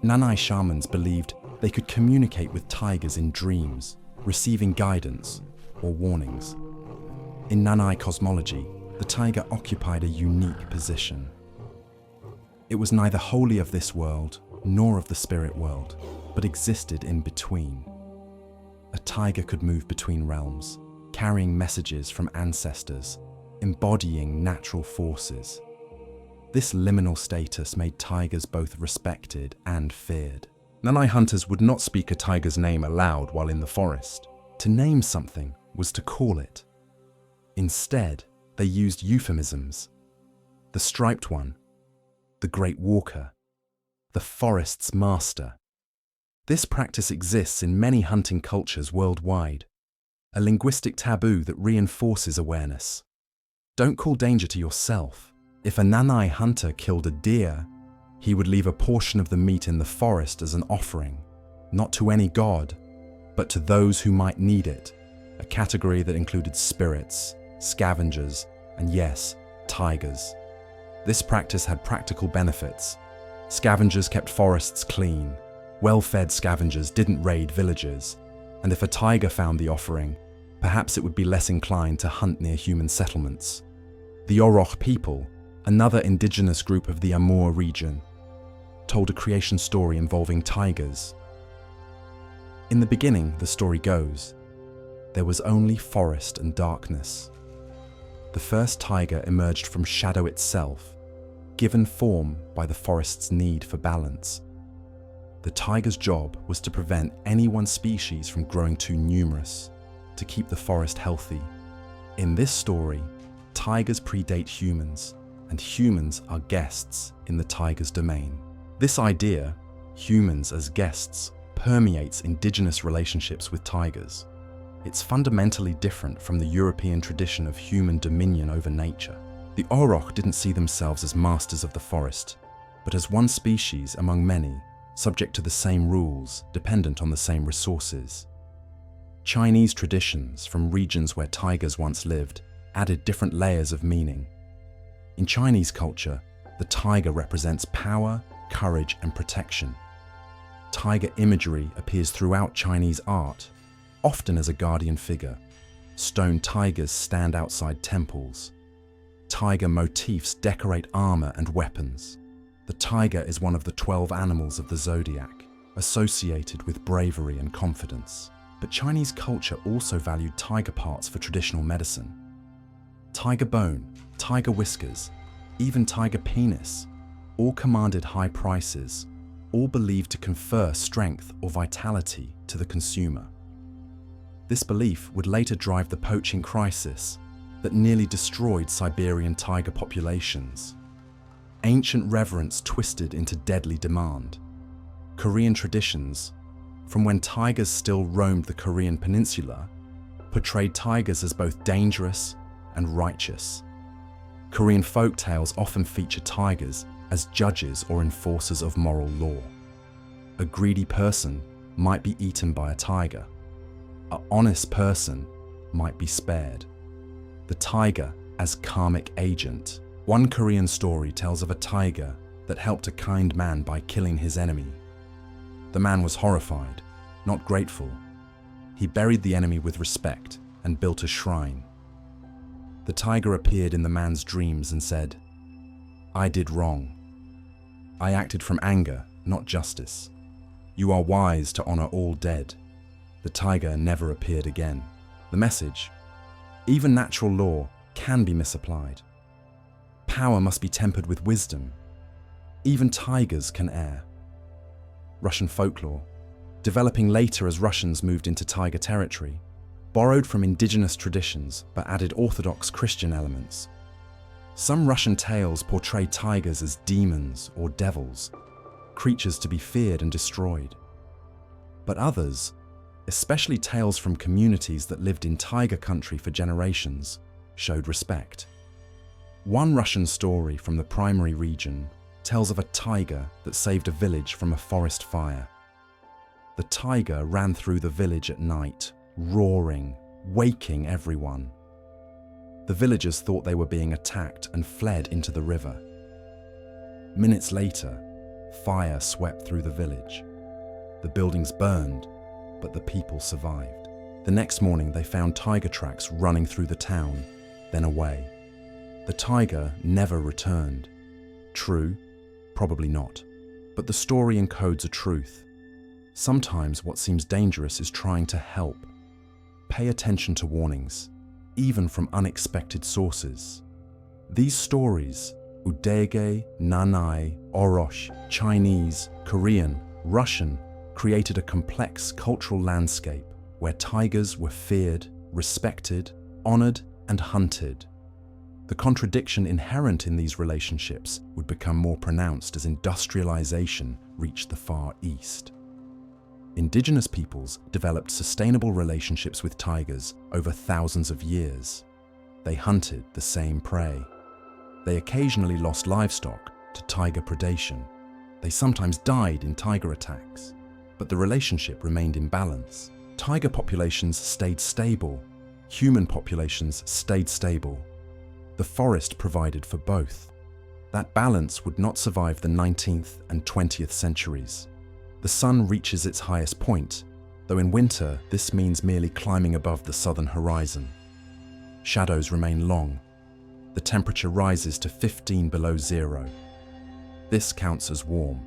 Nanai shamans believed they could communicate with tigers in dreams, receiving guidance or warnings. In Nanai cosmology, the tiger occupied a unique position. It was neither wholly of this world nor of the spirit world, but existed in between. A tiger could move between realms, carrying messages from ancestors, embodying natural forces. This liminal status made tigers both respected and feared. Nanai hunters would not speak a tiger's name aloud while in the forest. To name something was to call it. Instead, they used euphemisms. The striped one, the great walker, the forest's master. This practice exists in many hunting cultures worldwide, a linguistic taboo that reinforces awareness. Don't call danger to yourself. If a Nanai hunter killed a deer, he would leave a portion of the meat in the forest as an offering, not to any god, but to those who might need it, a category that included spirits, scavengers, and yes, tigers. This practice had practical benefits. Scavengers kept forests clean. Well-fed scavengers didn't raid villages, and if a tiger found the offering, perhaps it would be less inclined to hunt near human settlements. The Oroch people, another indigenous group of the Amur region, told a creation story involving tigers. In the beginning, the story goes, there was only forest and darkness. The first tiger emerged from shadow itself, given form by the forest's need for balance. The tiger's job was to prevent any one species from growing too numerous, to keep the forest healthy. In this story, tigers predate humans, and humans are guests in the tiger's domain. This idea, humans as guests, permeates indigenous relationships with tigers. It's fundamentally different from the European tradition of human dominion over nature. The Oroch didn't see themselves as masters of the forest, but as one species among many, subject to the same rules, dependent on the same resources. Chinese traditions from regions where tigers once lived added different layers of meaning. In Chinese culture, the tiger represents power, courage, and protection. Tiger imagery appears throughout Chinese art, often as a guardian figure. Stone tigers stand outside temples. Tiger motifs decorate armor and weapons. The tiger is one of the 12 animals of the zodiac, associated with bravery and confidence. But Chinese culture also valued tiger parts for traditional medicine. Tiger bone, tiger whiskers, even tiger penis, all commanded high prices, all believed to confer strength or vitality to the consumer. This belief would later drive the poaching crisis that nearly destroyed Siberian tiger populations. Ancient reverence twisted into deadly demand. Korean traditions, from when tigers still roamed the Korean peninsula, portrayed tigers as both dangerous and righteous. Korean folk tales often feature tigers as judges or enforcers of moral law. A greedy person might be eaten by a tiger. An honest person might be spared. The tiger as karmic agent. One Korean story tells of a tiger that helped a kind man by killing his enemy. The man was horrified, not grateful. He buried the enemy with respect and built a shrine. The tiger appeared in the man's dreams and said, "I did wrong. I acted from anger, not justice. You are wise to honor all dead." The tiger never appeared again. The message: even natural law can be misapplied. Power must be tempered with wisdom. Even tigers can err. Russian folklore, developing later as Russians moved into tiger territory, borrowed from indigenous traditions but added Orthodox Christian elements. Some Russian tales portray tigers as demons or devils, creatures to be feared and destroyed. But others, especially tales from communities that lived in tiger country for generations, showed respect. One Russian story from the primary region tells of a tiger that saved a village from a forest fire. The tiger ran through the village at night, roaring, waking everyone. The villagers thought they were being attacked and fled into the river. Minutes later, fire swept through the village. The buildings burned, but the people survived. The next morning, they found tiger tracks running through the town, then away. The tiger never returned. True? Probably not. But the story encodes a truth. Sometimes what seems dangerous is trying to help. Pay attention to warnings, even from unexpected sources. These stories, Udege, Nanai, Orosh, Chinese, Korean, Russian, created a complex cultural landscape where tigers were feared, respected, honored, and hunted. The contradiction inherent in these relationships would become more pronounced as industrialization reached the Far East. Indigenous peoples developed sustainable relationships with tigers over thousands of years. They hunted the same prey. They occasionally lost livestock to tiger predation. They sometimes died in tiger attacks, but the relationship remained in balance. Tiger populations stayed stable. Human populations stayed stable. The forest provided for both. That balance would not survive the 19th and 20th centuries. The sun reaches its highest point, though in winter this means merely climbing above the southern horizon. Shadows remain long. The temperature rises to 15 below zero. This counts as warm.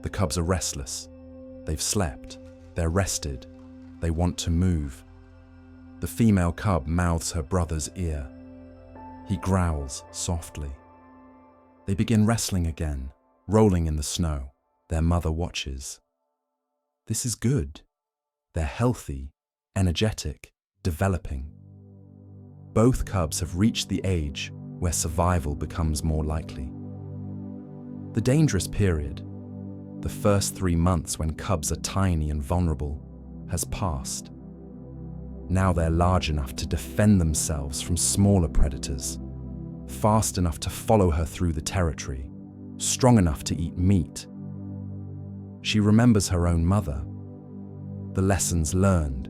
The cubs are restless. They've slept. They're rested. They want to move. The female cub mouths her brother's ear. He growls softly. They begin wrestling again, rolling in the snow. Their mother watches. This is good. They're healthy, energetic, developing. Both cubs have reached the age where survival becomes more likely. The dangerous period, the first 3 months when cubs are tiny and vulnerable, has passed. Now they're large enough to defend themselves from smaller predators, fast enough to follow her through the territory, strong enough to eat meat. She remembers her own mother, the lessons learned,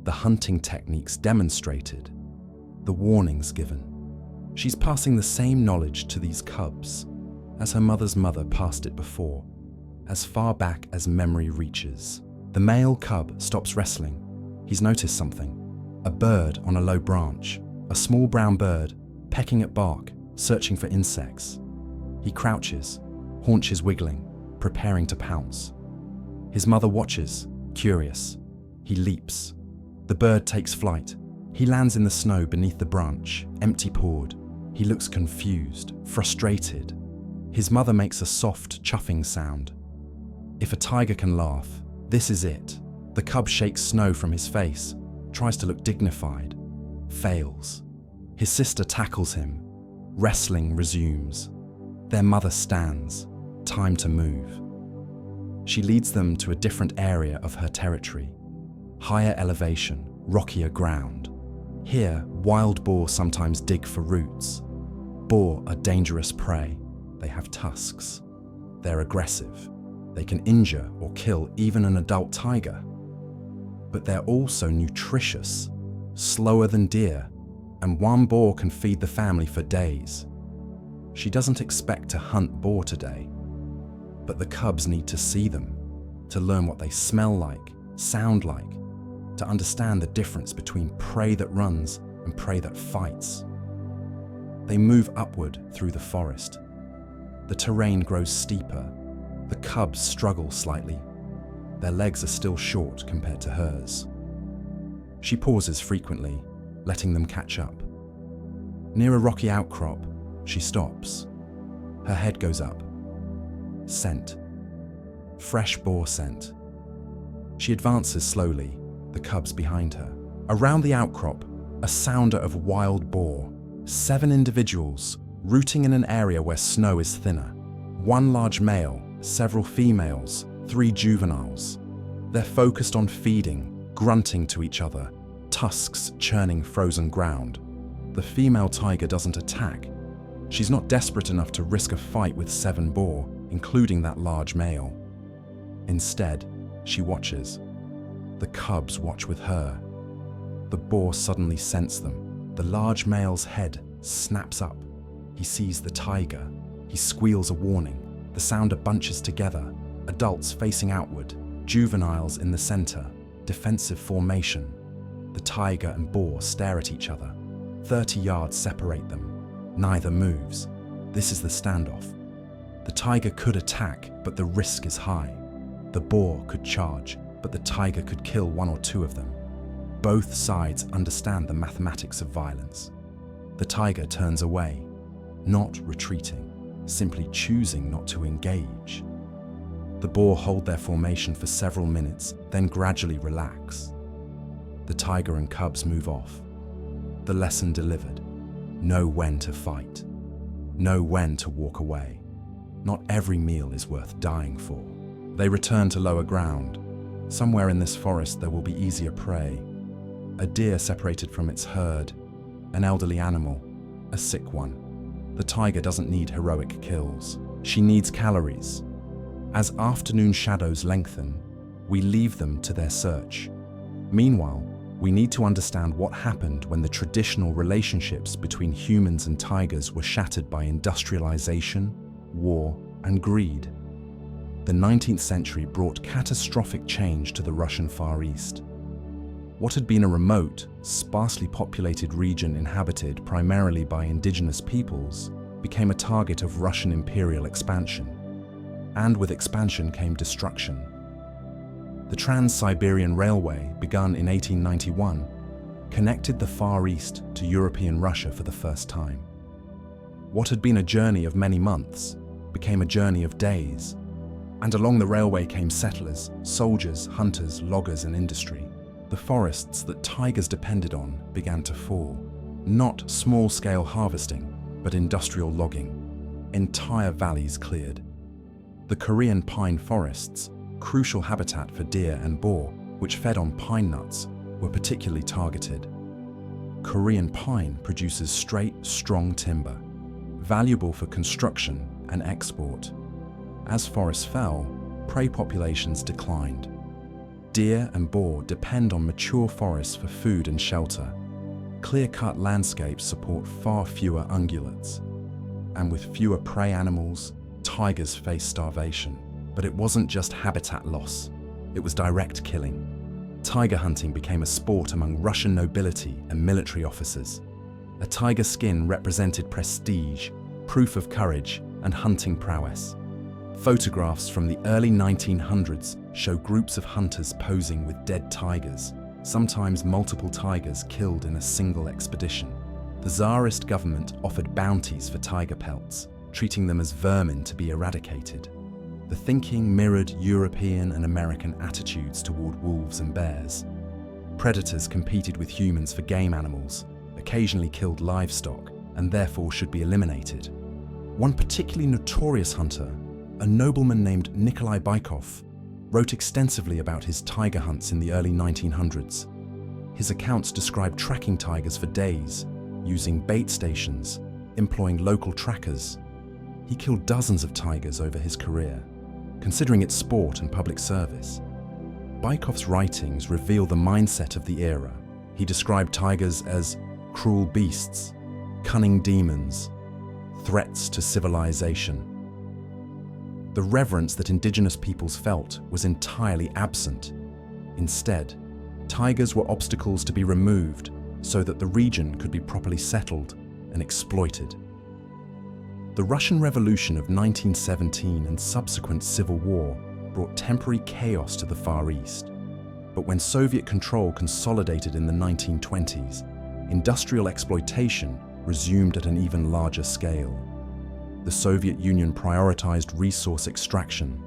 the hunting techniques demonstrated, the warnings given. She's passing the same knowledge to these cubs as her mother's mother passed it before, as far back as memory reaches. The male cub stops wrestling. He's noticed something. A bird on a low branch, a small brown bird, pecking at bark, searching for insects. He crouches, haunches wiggling, preparing to pounce. His mother watches, curious. He leaps. The bird takes flight. He lands in the snow beneath the branch, empty-pawed. He looks confused, frustrated. His mother makes a soft, chuffing sound. If a tiger can laugh, this is it. The cub shakes snow from his face, tries to look dignified, fails. His sister tackles him. Wrestling resumes. Their mother stands. Time to move. She leads them to a different area of her territory. Higher elevation, rockier ground. Here, wild boar sometimes dig for roots. Boar are dangerous prey. They have tusks. They're aggressive. They can injure or kill even an adult tiger. But they're also nutritious, slower than deer, and one boar can feed the family for days. She doesn't expect to hunt boar today, but the cubs need to see them, to learn what they smell like, sound like, to understand the difference between prey that runs and prey that fights. They move upward through the forest. The terrain grows steeper. The cubs struggle slightly. Their legs are still short compared to hers. She pauses frequently, letting them catch up. Near a rocky outcrop, she stops. Her head goes up. Scent. Fresh boar scent. She advances slowly, the cubs behind her. Around the outcrop, a sounder of wild boar. 7 individuals, rooting in an area where snow is thinner. 1 large male, several females, 3 juveniles. They're focused on feeding, grunting to each other, tusks churning frozen ground. The female tiger doesn't attack. She's not desperate enough to risk a fight with 7 boar, including that large male. Instead, she watches. The cubs watch with her. The boar suddenly sense them. The large male's head snaps up. He sees the tiger. He squeals a warning. The sounder bunches together, adults facing outward, juveniles in the center, defensive formation. The tiger and boar stare at each other. 30 yards separate them. Neither moves. This is the standoff. The tiger could attack, but the risk is high. The boar could charge, but the tiger could kill 1 or 2 of them. Both sides understand the mathematics of violence. The tiger turns away, not retreating, simply choosing not to engage. The boar hold their formation for several minutes, then gradually relax. The tiger and cubs move off. The lesson delivered. Know when to fight. Know when to walk away. Not every meal is worth dying for. They return to lower ground. Somewhere in this forest there will be easier prey. A deer separated from its herd, an elderly animal, a sick one. The tiger doesn't need heroic kills. She needs calories. As afternoon shadows lengthen, we leave them to their search. Meanwhile, we need to understand what happened when the traditional relationships between humans and tigers were shattered by industrialization, war, and greed. The 19th century brought catastrophic change to the Russian Far East. What had been a remote, sparsely populated region inhabited primarily by indigenous peoples became a target of Russian imperial expansion. And with expansion came destruction. The Trans-Siberian Railway, begun in 1891, connected the Far East to European Russia for the first time. What had been a journey of many months became a journey of days, and along the railway came settlers, soldiers, hunters, loggers, and industry. The forests that tigers depended on began to fall. Not small-scale harvesting, but industrial logging. Entire valleys cleared. The Korean pine forests, crucial habitat for deer and boar, which fed on pine nuts, were particularly targeted. Korean pine produces straight, strong timber, valuable for construction and export. As forests fell, prey populations declined. Deer and boar depend on mature forests for food and shelter. Clear-cut landscapes support far fewer ungulates. And with fewer prey animals, tigers face starvation. But it wasn't just habitat loss, it was direct killing. Tiger hunting became a sport among Russian nobility and military officers. A tiger skin represented prestige, proof of courage, and hunting prowess. Photographs from the early 1900s show groups of hunters posing with dead tigers, sometimes multiple tigers killed in a single expedition. The Tsarist government offered bounties for tiger pelts, treating them as vermin to be eradicated. The thinking mirrored European and American attitudes toward wolves and bears. Predators competed with humans for game animals, occasionally killed livestock, and therefore should be eliminated. One particularly notorious hunter, a nobleman named Nikolai Bykov, wrote extensively about his tiger hunts in the early 1900s. His accounts describe tracking tigers for days, using bait stations, employing local trackers. He killed dozens of tigers over his career, considering it sport and public service. Bykov's writings reveal the mindset of the era. He described tigers as cruel beasts, cunning demons, threats to civilization. The reverence that indigenous peoples felt was entirely absent. Instead, tigers were obstacles to be removed so that the region could be properly settled and exploited. The Russian Revolution of 1917 and subsequent civil war brought temporary chaos to the Far East. But when Soviet control consolidated in the 1920s, industrial exploitation resumed at an even larger scale. The Soviet Union prioritized resource extraction.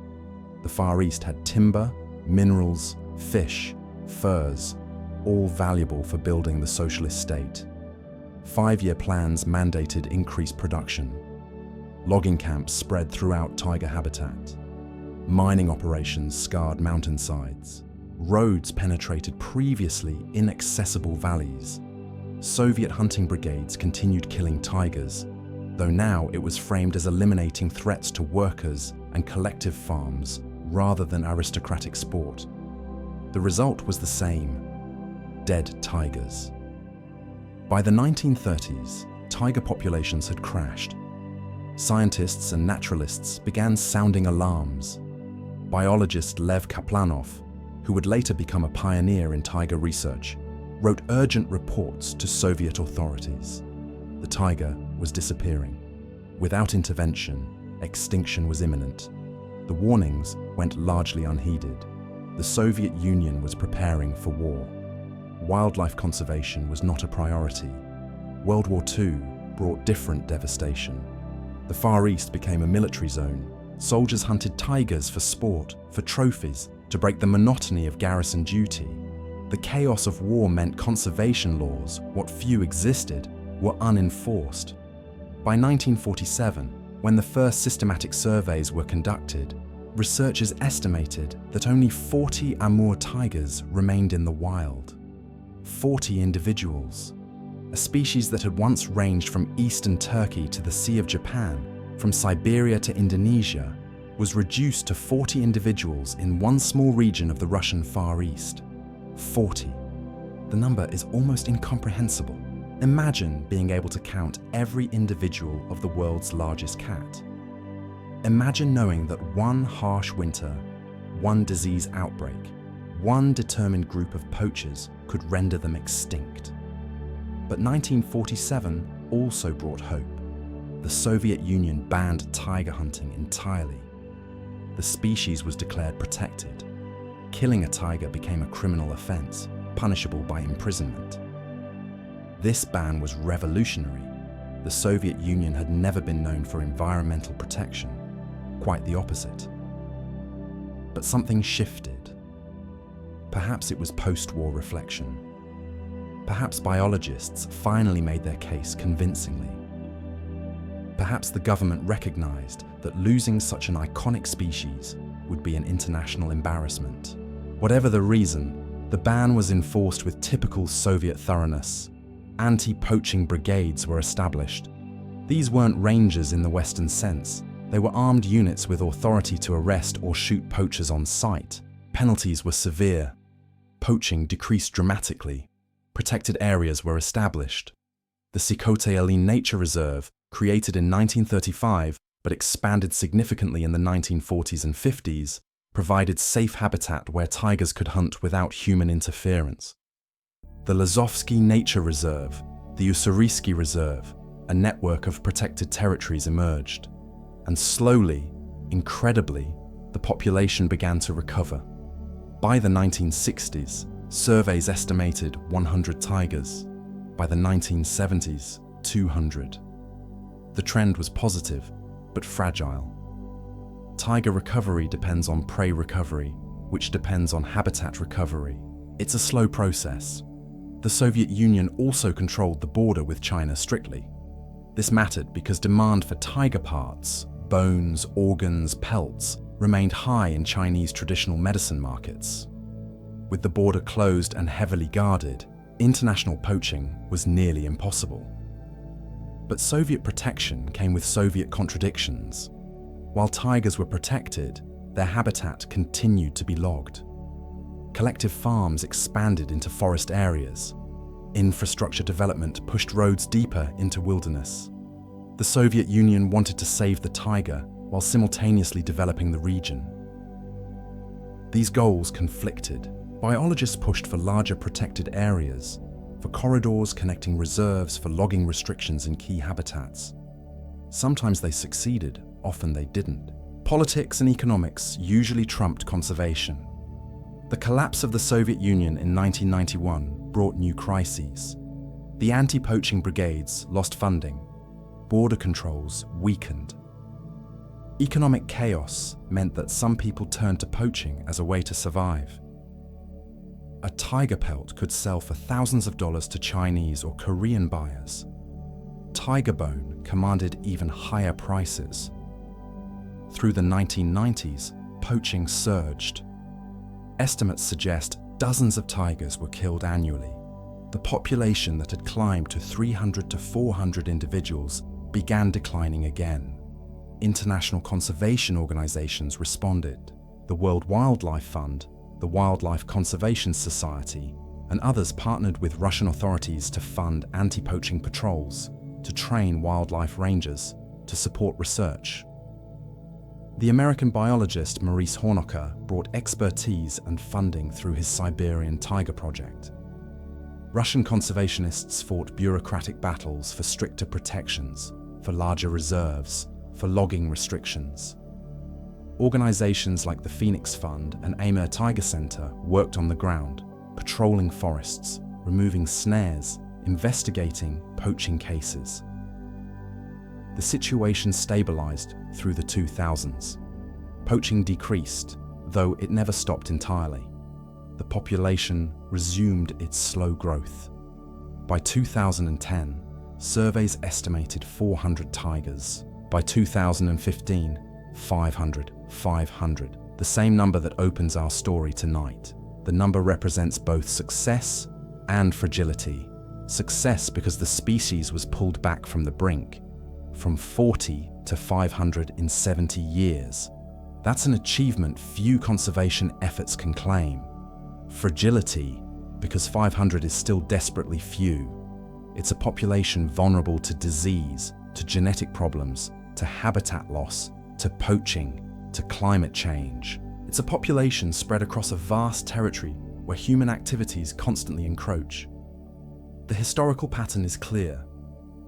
The Far East had timber, minerals, fish, furs, all valuable for building the socialist state. 5-year plans mandated increased production. Logging camps spread throughout tiger habitat. Mining operations scarred mountainsides. Roads penetrated previously inaccessible valleys. Soviet hunting brigades continued killing tigers, though now it was framed as eliminating threats to workers and collective farms rather than aristocratic sport. The result was the same: dead tigers. By the 1930s, tiger populations had crashed. Scientists and naturalists began sounding alarms. Biologist Lev Kaplanov, who would later become a pioneer in tiger research, wrote urgent reports to Soviet authorities. The tiger was disappearing. Without intervention, extinction was imminent. The warnings went largely unheeded. The Soviet Union was preparing for war. Wildlife conservation was not a priority. World War II brought different devastation. The Far East became a military zone. Soldiers hunted tigers for sport, for trophies, to break the monotony of garrison duty. The chaos of war meant conservation laws, what few existed, were unenforced. By 1947, when the first systematic surveys were conducted, researchers estimated that only 40 amur tigers remained in the wild. 40 individuals. A species that had once ranged from eastern Turkey to the Sea of Japan, from Siberia to Indonesia, was reduced to 40 individuals in one small region of the Russian Far East. 40. The number is almost incomprehensible. Imagine being able to count every individual of the world's largest cat. Imagine knowing that one harsh winter, one disease outbreak, one determined group of poachers could render them extinct. But 1947 also brought hope. The Soviet Union banned tiger hunting entirely. The species was declared protected. Killing a tiger became a criminal offense, punishable by imprisonment. This ban was revolutionary. The Soviet Union had never been known for environmental protection. Quite the opposite. But something shifted. Perhaps it was post-war reflection. Perhaps biologists finally made their case convincingly. Perhaps the government recognized that losing such an iconic species would be an international embarrassment. Whatever the reason, the ban was enforced with typical Soviet thoroughness. Anti-poaching brigades were established. These weren't rangers in the Western sense. They were armed units with authority to arrest or shoot poachers on sight. Penalties were severe. Poaching decreased dramatically. Protected areas were established. The Sikote Alin Nature Reserve, created in 1935 but expanded significantly in the 1940s and 50s, provided safe habitat where tigers could hunt without human interference. The Lazovsky Nature Reserve, the Ussuriski Reserve, a network of protected territories emerged. And slowly, incredibly, the population began to recover. By the 1960s, surveys estimated 100 tigers. By the 1970s, 200. The trend was positive, but fragile. Tiger recovery depends on prey recovery, which depends on habitat recovery. It's a slow process. The Soviet Union also controlled the border with China strictly. This mattered because demand for tiger parts, bones, organs, pelts, remained high in Chinese traditional medicine markets. With the border closed and heavily guarded, international poaching was nearly impossible. But Soviet protection came with Soviet contradictions. While tigers were protected, their habitat continued to be logged. Collective farms expanded into forest areas. Infrastructure development pushed roads deeper into wilderness. The Soviet Union wanted to save the tiger while simultaneously developing the region. These goals conflicted. Biologists pushed for larger protected areas, for corridors connecting reserves, for logging restrictions in key habitats. Sometimes they succeeded, often they didn't. Politics and economics usually trumped conservation. The collapse of the Soviet Union in 1991 brought new crises. The anti-poaching brigades lost funding. Border controls weakened. Economic chaos meant that some people turned to poaching as a way to survive. A tiger pelt could sell for thousands of dollars to Chinese or Korean buyers. Tiger bone commanded even higher prices. Through the 1990s, poaching surged. Estimates suggest dozens of tigers were killed annually. The population that had climbed to 300 to 400 individuals began declining again. International conservation organizations responded. The World Wildlife Fund, the Wildlife Conservation Society, and others partnered with Russian authorities to fund anti-poaching patrols, to train wildlife rangers, to support research. The American biologist Maurice Hornocker brought expertise and funding through his Siberian tiger project. Russian conservationists fought bureaucratic battles for stricter protections, for larger reserves, for logging restrictions. Organizations like the Phoenix Fund and Amur Tiger Center worked on the ground, patrolling forests, removing snares, investigating poaching cases. The situation stabilized through the 2000s. Poaching decreased, though it never stopped entirely. The population resumed its slow growth. By 2010, surveys estimated 400 tigers. By 2015, 500, the same number that opens our story tonight. The number represents both success and fragility. Success because the species was pulled back from the brink, from 40 to 500 in 70 years. That's an achievement few conservation efforts can claim. Fragility because 500 is still desperately few. It's a population vulnerable to disease, to genetic problems, to habitat loss, to poaching, to climate change. It's a population spread across a vast territory where human activities constantly encroach. The historical pattern is clear.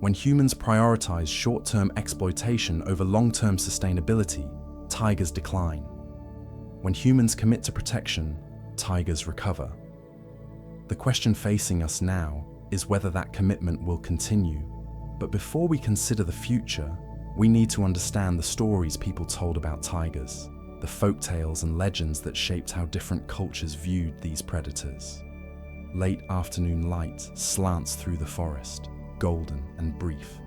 When humans prioritize short-term exploitation over long-term sustainability, tigers decline. When humans commit to protection, tigers recover. The question facing us now is whether that commitment will continue. But before we consider the future, we need to understand the stories people told about tigers, the folktales and legends that shaped how different cultures viewed these predators. Late afternoon light slants through the forest, golden and brief.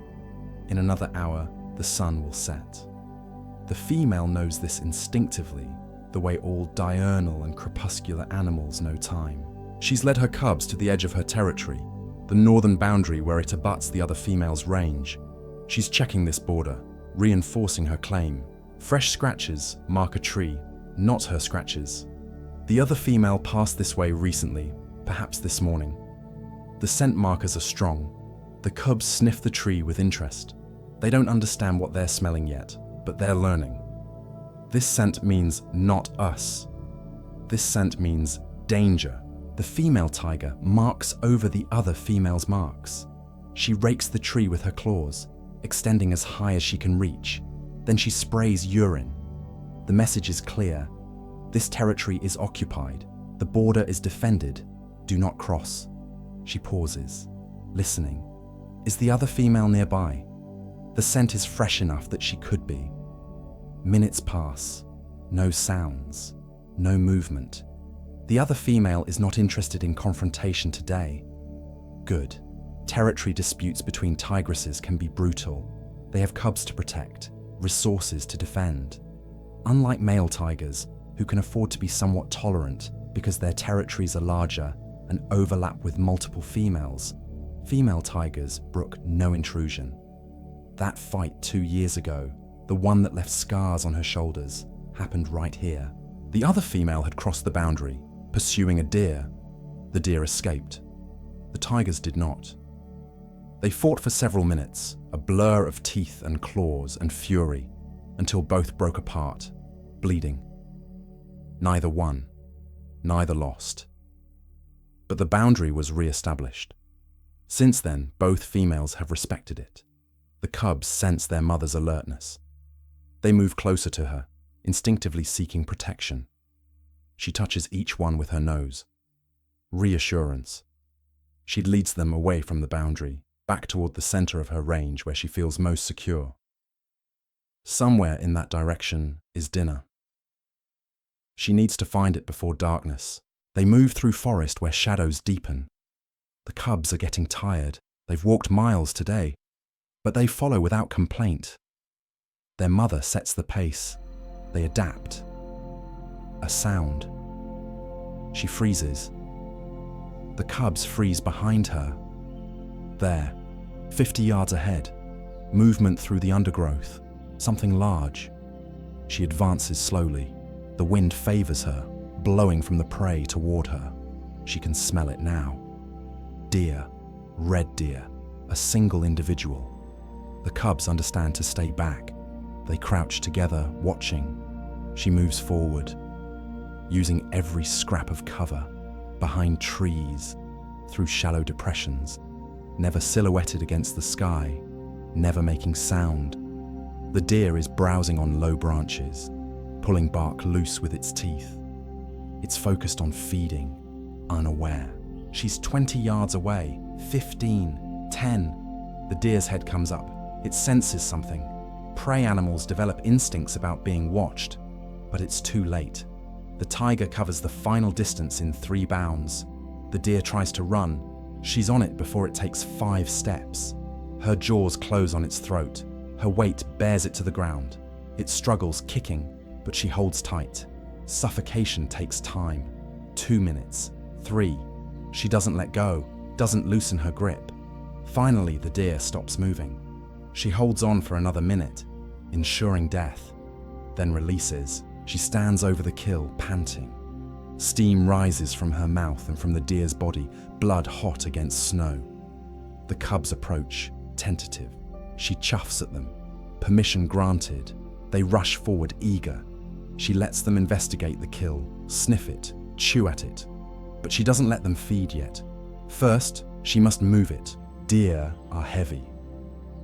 In another hour, the sun will set. The female knows this instinctively, the way all diurnal and crepuscular animals know time. She's led her cubs to the edge of her territory, the northern boundary where it abuts the other female's range. She's checking this border, reinforcing her claim. Fresh scratches mark a tree, not her scratches. The other female passed this way recently, perhaps this morning. The scent markers are strong. The cubs sniff the tree with interest. They don't understand what they're smelling yet, but they're learning. This scent means not us. This scent means danger. The female tiger marks over the other female's marks. She rakes the tree with her claws, extending as high as she can reach. Then she sprays urine. The message is clear. This territory is occupied. The border is defended. Do not cross. She pauses, listening. Is the other female nearby? The scent is fresh enough that she could be. Minutes pass. No sounds. No movement. The other female is not interested in confrontation today. Good. Territory disputes between tigresses can be brutal. They have cubs to protect, resources to defend. Unlike male tigers, who can afford to be somewhat tolerant because their territories are larger and overlap with multiple females, female tigers brook no intrusion. That fight 2 years ago, the one that left scars on her shoulders, happened right here. The other female had crossed the boundary, pursuing a deer. The deer escaped. The tigers did not. They fought for several minutes, a blur of teeth and claws and fury, until both broke apart, bleeding. Neither won, neither lost. But the boundary was re-established. Since then, both females have respected it. The cubs sense their mother's alertness. They move closer to her, instinctively seeking protection. She touches each one with her nose. Reassurance. She leads them away from the boundary, back toward the center of her range where she feels most secure. Somewhere in that direction is dinner. She needs to find it before darkness. They move through forest where shadows deepen. The cubs are getting tired. They've walked miles today, but they follow without complaint. Their mother sets the pace. They adapt. A sound. She freezes. The cubs freeze behind her. There, 50 yards ahead, movement through the undergrowth, something large. She advances slowly. The wind favors her, blowing from the prey toward her. She can smell it now. Deer, red deer, a single individual. The cubs understand to stay back. They crouch together, watching. She moves forward, using every scrap of cover, behind trees, through shallow depressions, never silhouetted against the sky, never making sound. The deer is browsing on low branches, pulling bark loose with its teeth. It's focused on feeding, unaware. She's 20 yards away, 15, 10. The deer's head comes up. It senses something. Prey animals develop instincts about being watched, but it's too late. The tiger covers the final distance in 3 bounds. The deer tries to run. She's on it before it takes 5 steps. Her jaws close on its throat. Her weight bears it to the ground. It struggles, kicking, but she holds tight. Suffocation takes time. 2 minutes, 3. She doesn't let go, doesn't loosen her grip. Finally, the deer stops moving. She holds on for another minute, ensuring death, then releases. She stands over the kill, panting. Steam rises from her mouth and from the deer's body, blood hot against snow. The cubs approach, tentative. She chuffs at them. Permission granted. They rush forward, eager. She lets them investigate the kill, sniff it, chew at it. But she doesn't let them feed yet. First, she must move it. Deer are heavy.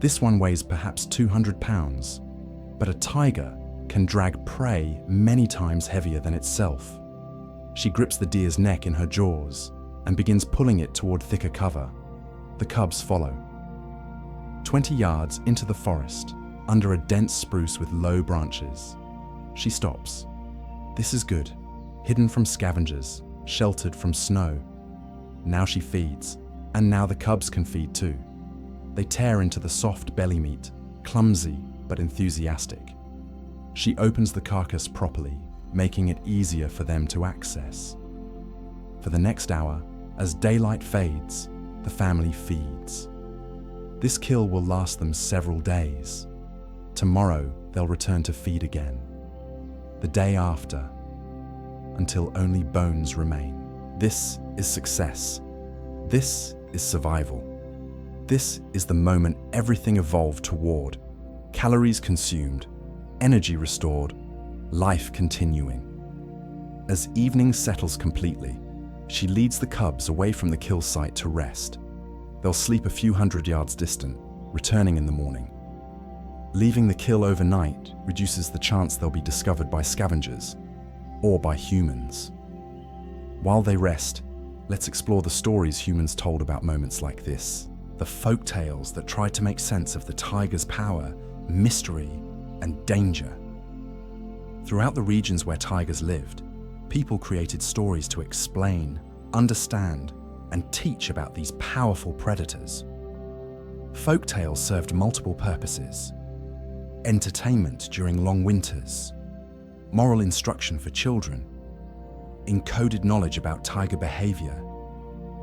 This one weighs perhaps 200 pounds, but a tiger can drag prey many times heavier than itself. She grips the deer's neck in her jaws and begins pulling it toward thicker cover. The cubs follow. 20 yards into the forest, under a dense spruce with low branches. She stops. This is good. Hidden from scavengers, sheltered from snow. Now she feeds, and now the cubs can feed too. They tear into the soft belly meat, clumsy but enthusiastic. She opens the carcass properly, making it easier for them to access. For the next hour, as daylight fades, the family feeds. This kill will last them several days. Tomorrow, they'll return to feed again. The day after, until only bones remain. This is success. This is survival. This is the moment everything evolved toward. Calories consumed, energy restored, life continuing. As evening settles completely, she leads the cubs away from the kill site to rest. They'll sleep a few hundred yards distant, returning in the morning. Leaving the kill overnight reduces the chance they'll be discovered by scavengers or by humans. While they rest, let's explore the stories humans told about moments like this. The folk tales that tried to make sense of the tiger's power, mystery, and danger. Throughout the regions where tigers lived, people created stories to explain, understand, and teach about these powerful predators. Folk tales served multiple purposes: entertainment during long winters, moral instruction for children, encoded knowledge about tiger behavior,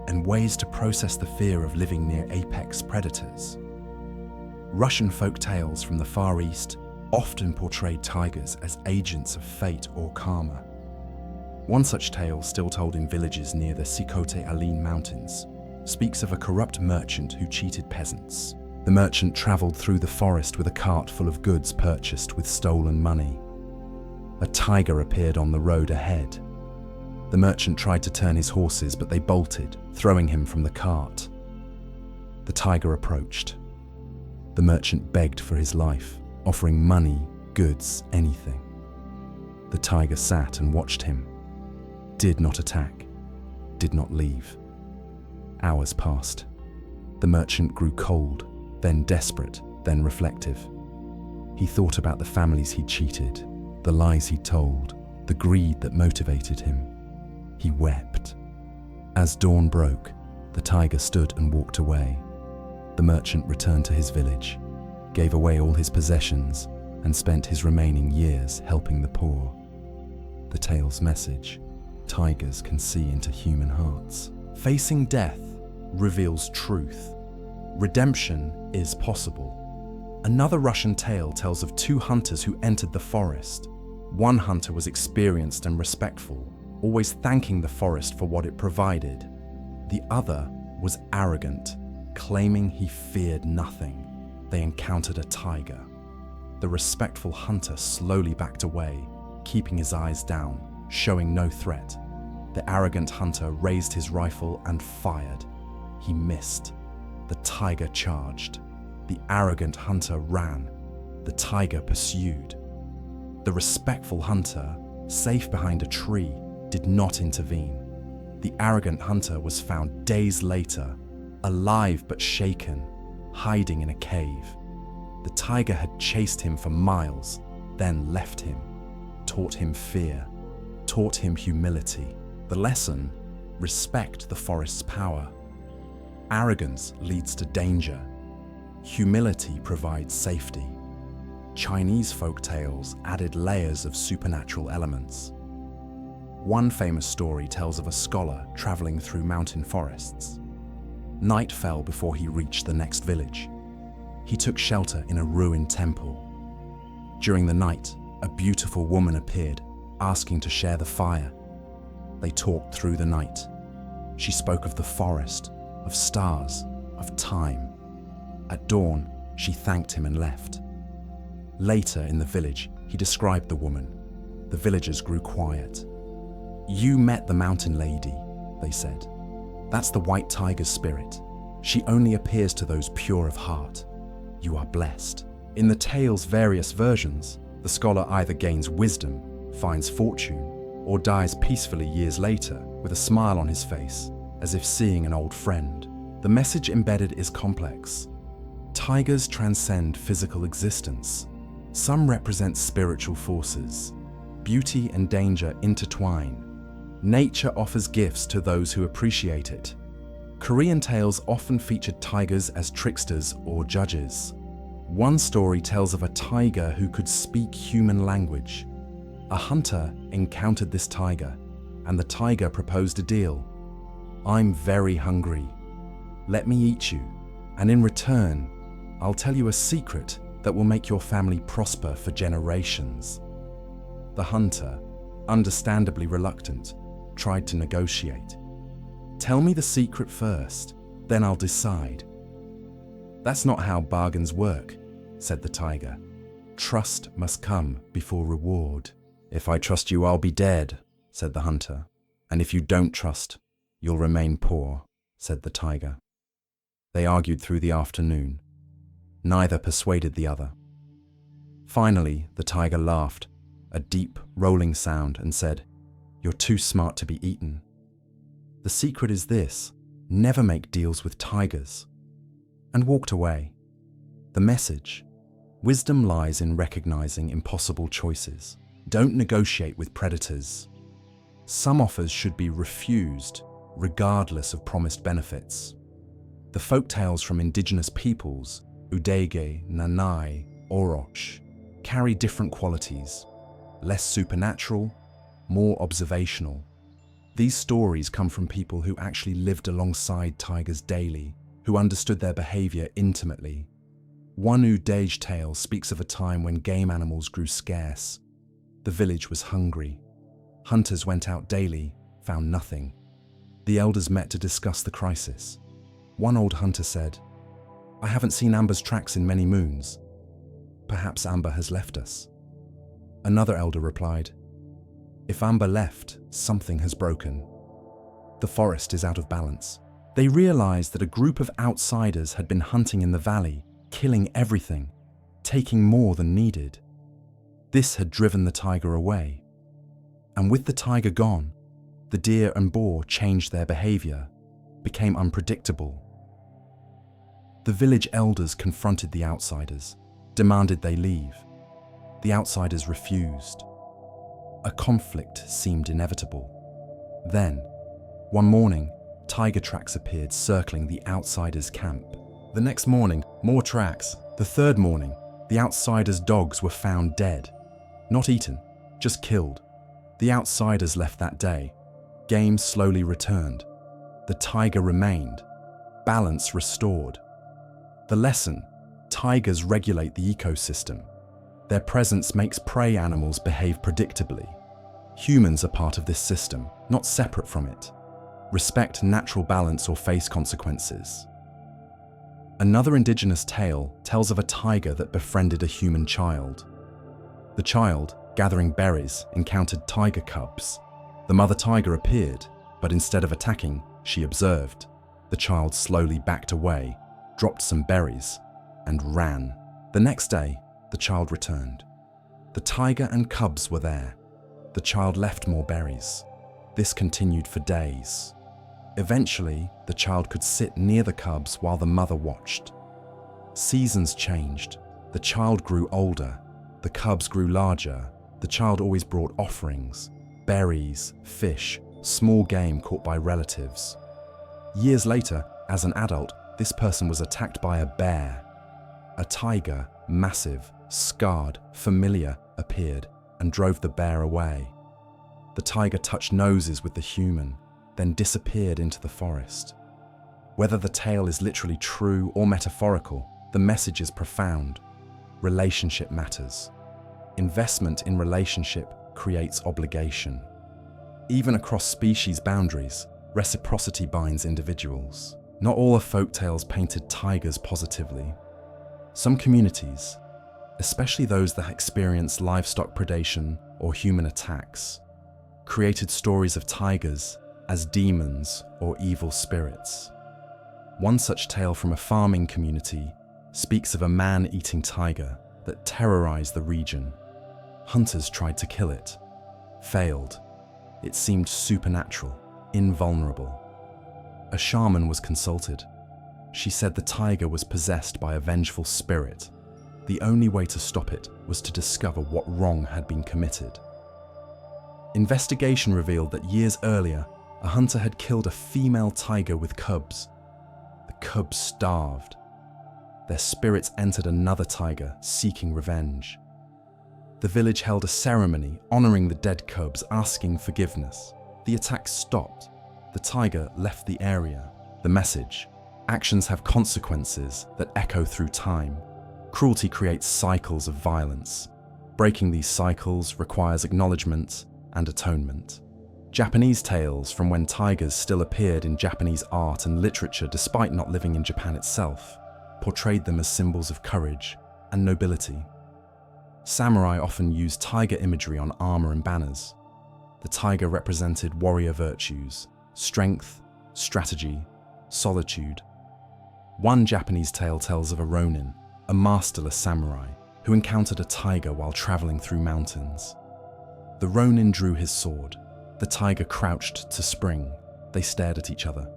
and ways to process the fear of living near apex predators. Russian folk tales from the Far East often portrayed tigers as agents of fate or karma. One such tale, still told in villages near the Sikote-Alin mountains, speaks of a corrupt merchant who cheated peasants. The merchant traveled through the forest with a cart full of goods purchased with stolen money. A tiger appeared on the road ahead. The merchant tried to turn his horses, but they bolted, throwing him from the cart. The tiger approached. The merchant begged for his life, offering money, goods, anything. The tiger sat and watched him, did not attack, did not leave. Hours passed. The merchant grew cold, then desperate, then reflective. He thought about the families he'd cheated, the lies he'd told, the greed that motivated him. He wept. As dawn broke, the tiger stood and walked away. The merchant returned to his village, gave away all his possessions, and spent his remaining years helping the poor. The tale's message: tigers can see into human hearts. Facing death reveals truth. Redemption is possible. Another Russian tale tells of two hunters who entered the forest. One hunter was experienced and respectful, always thanking the forest for what it provided. The other was arrogant, claiming he feared nothing. They encountered a tiger. The respectful hunter slowly backed away, keeping his eyes down, showing no threat. The arrogant hunter raised his rifle and fired. He missed. The tiger charged. The arrogant hunter ran. The tiger pursued. The respectful hunter, safe behind a tree, did not intervene. The arrogant hunter was found days later, alive but shaken, hiding in a cave. The tiger had chased him for miles, then left him, taught him fear, taught him humility. The lesson: respect the forest's power. Arrogance leads to danger. Humility provides safety. Chinese folk tales added layers of supernatural elements. One famous story tells of a scholar traveling through mountain forests. Night fell before he reached the next village. He took shelter in a ruined temple. During the night, a beautiful woman appeared, asking to share the fire. They talked through the night. She spoke of the forest, of stars, of time. At dawn, she thanked him and left. Later in the village, he described the woman. The villagers grew quiet. "You met the mountain lady," they said. "That's the white tiger's spirit. She only appears to those pure of heart. You are blessed." In the tale's various versions, the scholar either gains wisdom, finds fortune, or dies peacefully years later with a smile on his face, as if seeing an old friend. The message embedded is complex. Tigers transcend physical existence. Some represent spiritual forces. Beauty and danger intertwine. Nature offers gifts to those who appreciate it. Korean tales often featured tigers as tricksters or judges. One story tells of a tiger who could speak human language. A hunter encountered this tiger, and the tiger proposed a deal. "I'm very hungry. Let me eat you, and in return, I'll tell you a secret that will make your family prosper for generations." The hunter, understandably reluctant, tried to negotiate. "Tell me the secret first, then I'll decide." "That's not how bargains work," said the tiger. "Trust must come before reward." "If I trust you, I'll be dead," said the hunter. "And if you don't trust, you'll remain poor," said the tiger. They argued through the afternoon. Neither persuaded the other. Finally, the tiger laughed, a deep, rolling sound, and said, "You're too smart to be eaten. The secret is this: never make deals with tigers," and walked away. The message: wisdom lies in recognizing impossible choices. Don't negotiate with predators. Some offers should be refused, regardless of promised benefits. The folk tales from indigenous peoples, Udege, Nanai, Oroch, carry different qualities: less supernatural, more observational. These stories come from people who actually lived alongside tigers daily, who understood their behavior intimately. One Udege tale speaks of a time when game animals grew scarce. The village was hungry. Hunters went out daily, found nothing. The elders met to discuss the crisis. One old hunter said, "I haven't seen Amber's tracks in many moons. Perhaps Amber has left us." Another elder replied, "If Amber left, something has broken. The forest is out of balance." They realized that a group of outsiders had been hunting in the valley, killing everything, taking more than needed. This had driven the tiger away. And with the tiger gone, the deer and boar changed their behavior, became unpredictable. The village elders confronted the outsiders, demanded they leave. The outsiders refused. A conflict seemed inevitable. Then, one morning, tiger tracks appeared circling the outsiders' camp. The next morning, more tracks. The third morning, the outsiders' dogs were found dead. Not eaten, just killed. The outsiders left that day. Game slowly returned. The tiger remained, balance restored. The lesson: tigers regulate the ecosystem. Their presence makes prey animals behave predictably. Humans are part of this system, not separate from it. Respect natural balance or face consequences. Another indigenous tale tells of a tiger that befriended a human child. The child, gathering berries, encountered tiger cubs. The mother tiger appeared, but instead of attacking, she observed. The child slowly backed away, dropped some berries, and ran. The next day, the child returned. The tiger and cubs were there. The child left more berries. This continued for days. Eventually, the child could sit near the cubs while the mother watched. Seasons changed. The child grew older. The cubs grew larger. The child always brought offerings: berries, fish, small game caught by relatives. Years later, as an adult, this person was attacked by a bear. A tiger, massive, scarred, familiar, appeared and drove the bear away. The tiger touched noses with the human, then disappeared into the forest. Whether the tale is literally true or metaphorical, the message is profound. Relationship matters. Investment in relationship creates obligation. Even across species boundaries, reciprocity binds individuals. Not all of folktales painted tigers positively. Some communities, especially those that experience livestock predation or human attacks, created stories of tigers as demons or evil spirits. One such tale from a farming community speaks of a man-eating tiger that terrorized the region. Hunters tried to kill it, failed. It seemed supernatural, invulnerable. A shaman was consulted. She said the tiger was possessed by a vengeful spirit. The only way to stop it was to discover what wrong had been committed. Investigation revealed that years earlier, a hunter had killed a female tiger with cubs. The cubs starved. Their spirits entered another tiger, seeking revenge. The village held a ceremony honoring the dead cubs, asking forgiveness. The attack stopped. The tiger left the area. The message: actions have consequences that echo through time. Cruelty creates cycles of violence. Breaking these cycles requires acknowledgement and atonement. Japanese tales from when tigers still appeared in Japanese art and literature despite not living in Japan itself portrayed them as symbols of courage and nobility. Samurai often used tiger imagery on armor and banners. The tiger represented warrior virtues: strength, strategy, solitude. One Japanese tale tells of a ronin, a masterless samurai, who encountered a tiger while traveling through mountains. The ronin drew his sword. The tiger crouched to spring. They stared at each other.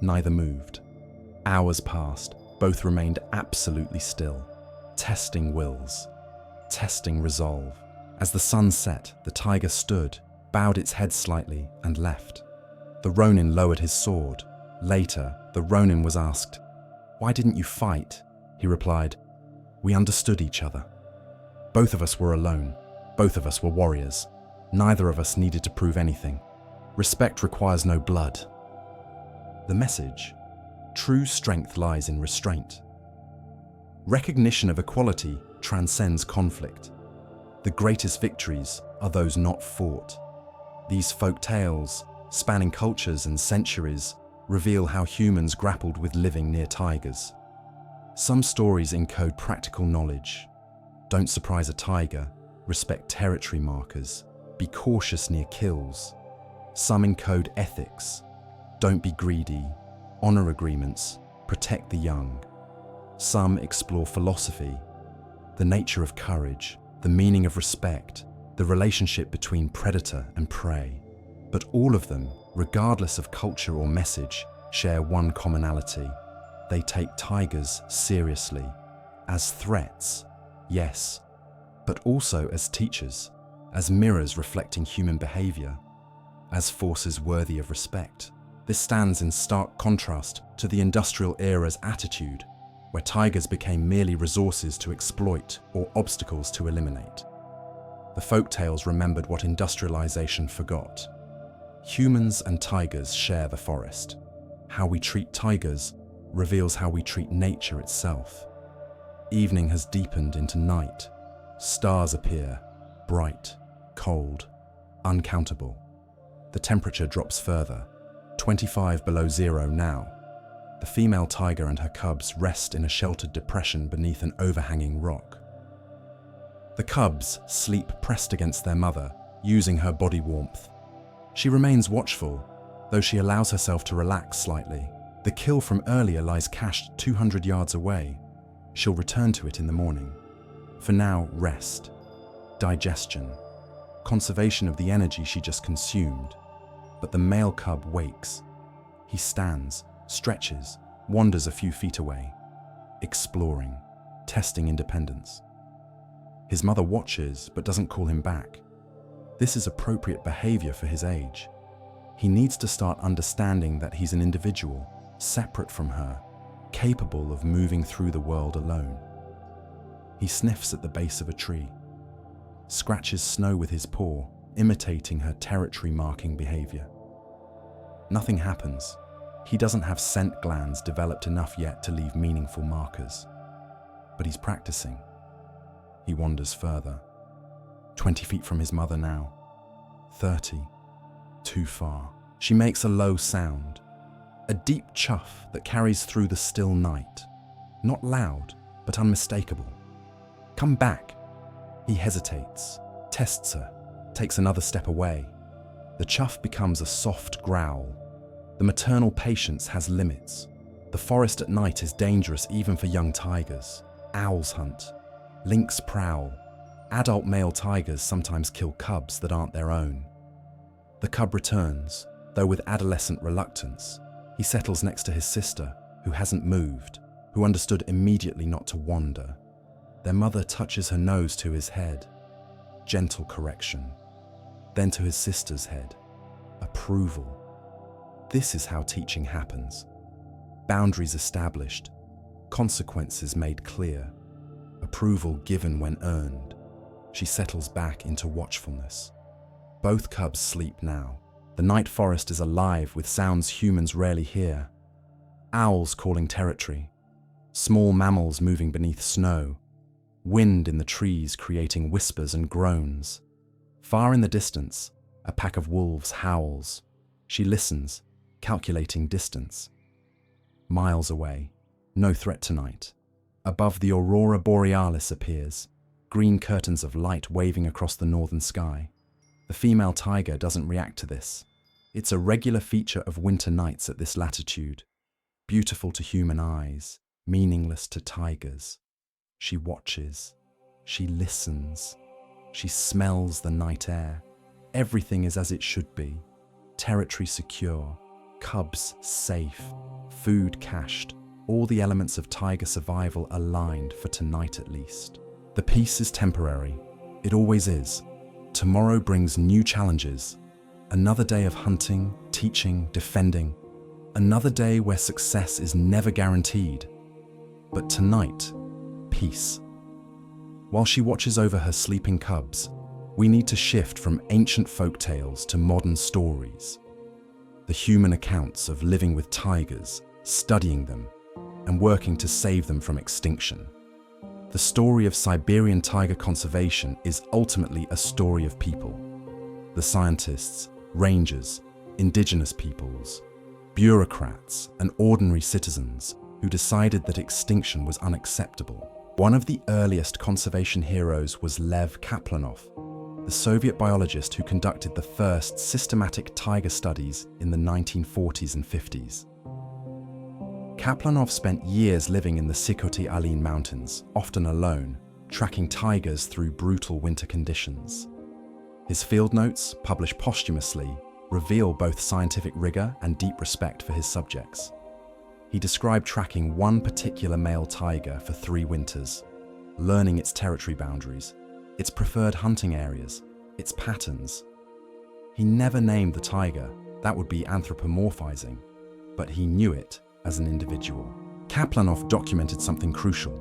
Neither moved. Hours passed. Both remained absolutely still, testing wills, testing resolve. As the sun set, the tiger stood, bowed its head slightly, and left. The ronin lowered his sword. Later, the ronin was asked, "Why didn't you fight?" He replied, "We understood each other. Both of us were alone. Both of us were warriors. Neither of us needed to prove anything. Respect requires no blood." The message: true strength lies in restraint. Recognition of equality transcends conflict. The greatest victories are those not fought. These folk tales, spanning cultures and centuries, reveal how humans grappled with living near tigers. Some stories encode practical knowledge. Don't surprise a tiger, respect territory markers, be cautious near kills. Some encode ethics. Don't be greedy, honor agreements, protect the young. Some explore philosophy, the nature of courage, the meaning of respect, the relationship between predator and prey. But all of them, regardless of culture or message, share one commonality. They take tigers seriously, as threats, yes, but also as teachers, as mirrors reflecting human behavior, as forces worthy of respect. This stands in stark contrast to the industrial era's attitude, where tigers became merely resources to exploit or obstacles to eliminate. The folktales remembered what industrialization forgot. Humans and tigers share the forest. How we treat tigers reveals how we treat nature itself. Evening has deepened into night. Stars appear, bright, cold, uncountable. The temperature drops further, 25 below zero now. The female tiger and her cubs rest in a sheltered depression beneath an overhanging rock. The cubs sleep pressed against their mother, using her body warmth. She remains watchful, though she allows herself to relax slightly. The kill from earlier lies cached 200 yards away. She'll return to it in the morning. For now, rest, digestion, conservation of the energy she just consumed. But the male cub wakes. He stands, stretches, wanders a few feet away, exploring, testing independence. His mother watches but doesn't call him back. This is appropriate behavior for his age. He needs to start understanding that he's an individual, separate from her, capable of moving through the world alone. He sniffs at the base of a tree, scratches snow with his paw, imitating her territory-marking behavior. Nothing happens. He doesn't have scent glands developed enough yet to leave meaningful markers. But he's practicing. He wanders further. 20 feet from his mother now. 30. Too far. She makes a low sound. A deep chuff that carries through the still night. Not loud, but unmistakable. Come back. He hesitates, tests her, takes another step away. The chuff becomes a soft growl. The maternal patience has limits. The forest at night is dangerous even for young tigers. Owls hunt. Lynx prowl. Adult male tigers sometimes kill cubs that aren't their own. The cub returns, though with adolescent reluctance. He settles next to his sister, who hasn't moved, who understood immediately not to wander. Their mother touches her nose to his head. Gentle correction. Then to his sister's head. Approval. This is how teaching happens. Boundaries established. Consequences made clear. Approval given when earned. She settles back into watchfulness. Both cubs sleep now. The night forest is alive with sounds humans rarely hear. Owls calling territory. Small mammals moving beneath snow. Wind in the trees creating whispers and groans. Far in the distance, a pack of wolves howls. She listens, calculating distance. Miles away, no threat tonight. Above, the aurora borealis appears, green curtains of light waving across the northern sky. The female tiger doesn't react to this. It's a regular feature of winter nights at this latitude. Beautiful to human eyes, meaningless to tigers. She watches. She listens. She smells the night air. Everything is as it should be. Territory secure. Cubs safe. Food cached. All the elements of tiger survival aligned for tonight at least. The peace is temporary. It always is. Tomorrow brings new challenges. Another day of hunting, teaching, defending. Another day where success is never guaranteed. But tonight, peace. While she watches over her sleeping cubs, we need to shift from ancient folk tales to modern stories. The human accounts of living with tigers, studying them, and working to save them from extinction. The story of Siberian tiger conservation is ultimately a story of people. The scientists, rangers, indigenous peoples, bureaucrats, and ordinary citizens who decided that extinction was unacceptable. One of the earliest conservation heroes was Lev Kaplanov, the Soviet biologist who conducted the first systematic tiger studies in the 1940s and 50s. Kaplanov spent years living in the Sikhoty Alin Mountains, often alone, tracking tigers through brutal winter conditions. His field notes, published posthumously, reveal both scientific rigor and deep respect for his subjects. He described tracking one particular male tiger for 3 winters, learning its territory boundaries, its preferred hunting areas, its patterns. He never named the tiger, that would be anthropomorphizing, but he knew it as an individual. Kaplanov documented something crucial.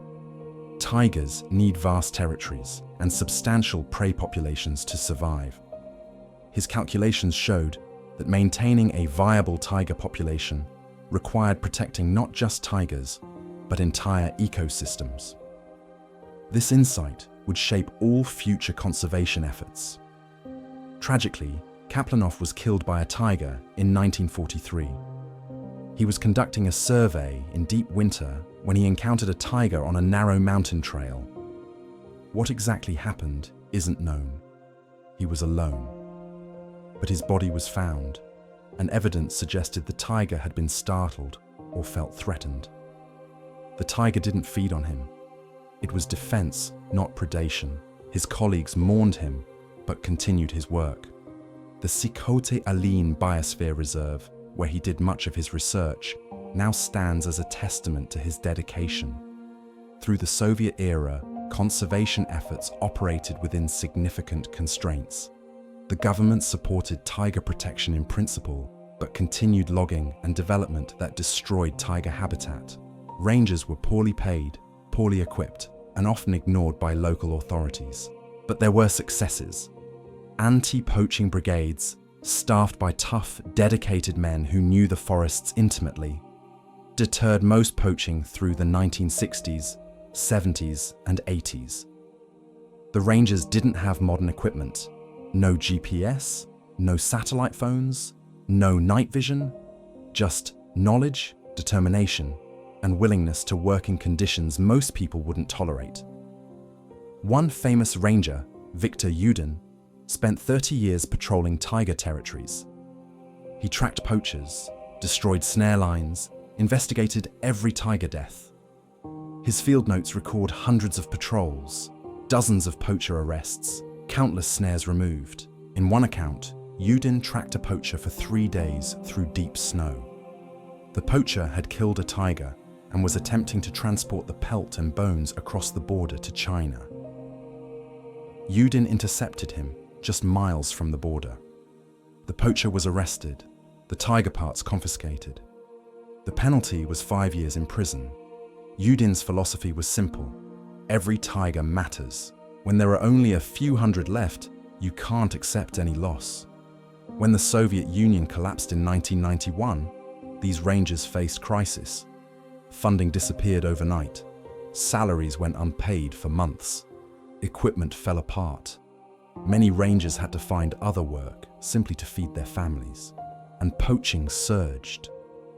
Tigers need vast territories and substantial prey populations to survive. His calculations showed that maintaining a viable tiger population required protecting not just tigers, but entire ecosystems. This insight would shape all future conservation efforts. Tragically, Kaplanov was killed by a tiger in 1943. He was conducting a survey in deep winter when he encountered a tiger on a narrow mountain trail. What exactly happened isn't known. He was alone. But his body was found, and evidence suggested the tiger had been startled or felt threatened. The tiger didn't feed on him. It was defense, not predation. His colleagues mourned him, but continued his work. The Sikhote Alin Biosphere Reserve, where he did much of his research, now stands as a testament to his dedication. Through the Soviet era, conservation efforts operated within significant constraints. The government supported tiger protection in principle, but continued logging and development that destroyed tiger habitat. Rangers were poorly paid, poorly equipped, and often ignored by local authorities. But there were successes. Anti-poaching brigades, staffed by tough, dedicated men who knew the forests intimately, deterred most poaching through the 1960s, 70s, and 80s. The rangers didn't have modern equipment. No GPS, no satellite phones, no night vision, just knowledge, determination, and willingness to work in conditions most people wouldn't tolerate. One famous ranger, Victor Yudin, spent 30 years patrolling tiger territories. He tracked poachers, destroyed snare lines, investigated every tiger death. His field notes record hundreds of patrols, dozens of poacher arrests, countless snares removed. In one account, Yudin tracked a poacher for 3 days through deep snow. The poacher had killed a tiger and was attempting to transport the pelt and bones across the border to China. Yudin intercepted him just miles from the border. The poacher was arrested, the tiger parts confiscated. The penalty was 5 years in prison. Yudin's philosophy was simple. Every tiger matters. When there are only a few hundred left, you can't accept any loss. When the Soviet Union collapsed in 1991, these rangers faced crisis. Funding disappeared overnight. Salaries went unpaid for months. Equipment fell apart. Many rangers had to find other work simply to feed their families. And poaching surged.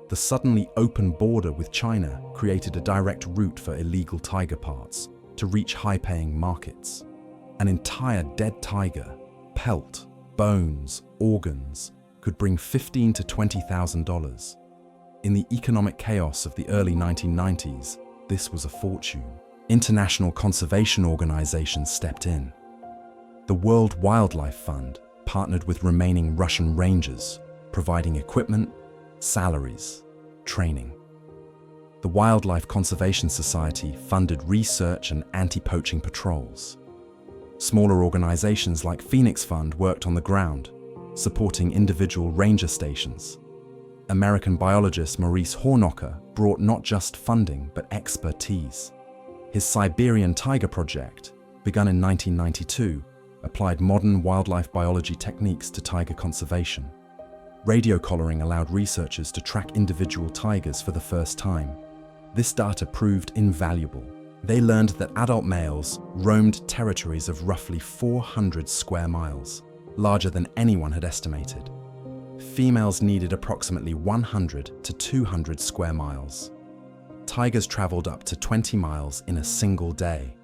The suddenly open border with China created a direct route for illegal tiger parts to reach high-paying markets. An entire dead tiger, pelt, bones, organs, could bring $15,000 to $20,000. In the economic chaos of the early 1990s, this was a fortune. International conservation organizations stepped in. The World Wildlife Fund partnered with remaining Russian rangers, providing equipment, salaries, training. The Wildlife Conservation Society funded research and anti-poaching patrols. Smaller organizations like Phoenix Fund worked on the ground, supporting individual ranger stations. American biologist Maurice Hornocker brought not just funding but expertise. His Siberian tiger project, begun in 1992, applied modern wildlife biology techniques to tiger conservation. Radio collaring allowed researchers to track individual tigers for the first time. This data proved invaluable. They learned that adult males roamed territories of roughly 400 square miles, larger than anyone had estimated. Females needed approximately 100 to 200 square miles. Tigers traveled up to 20 miles in a single day.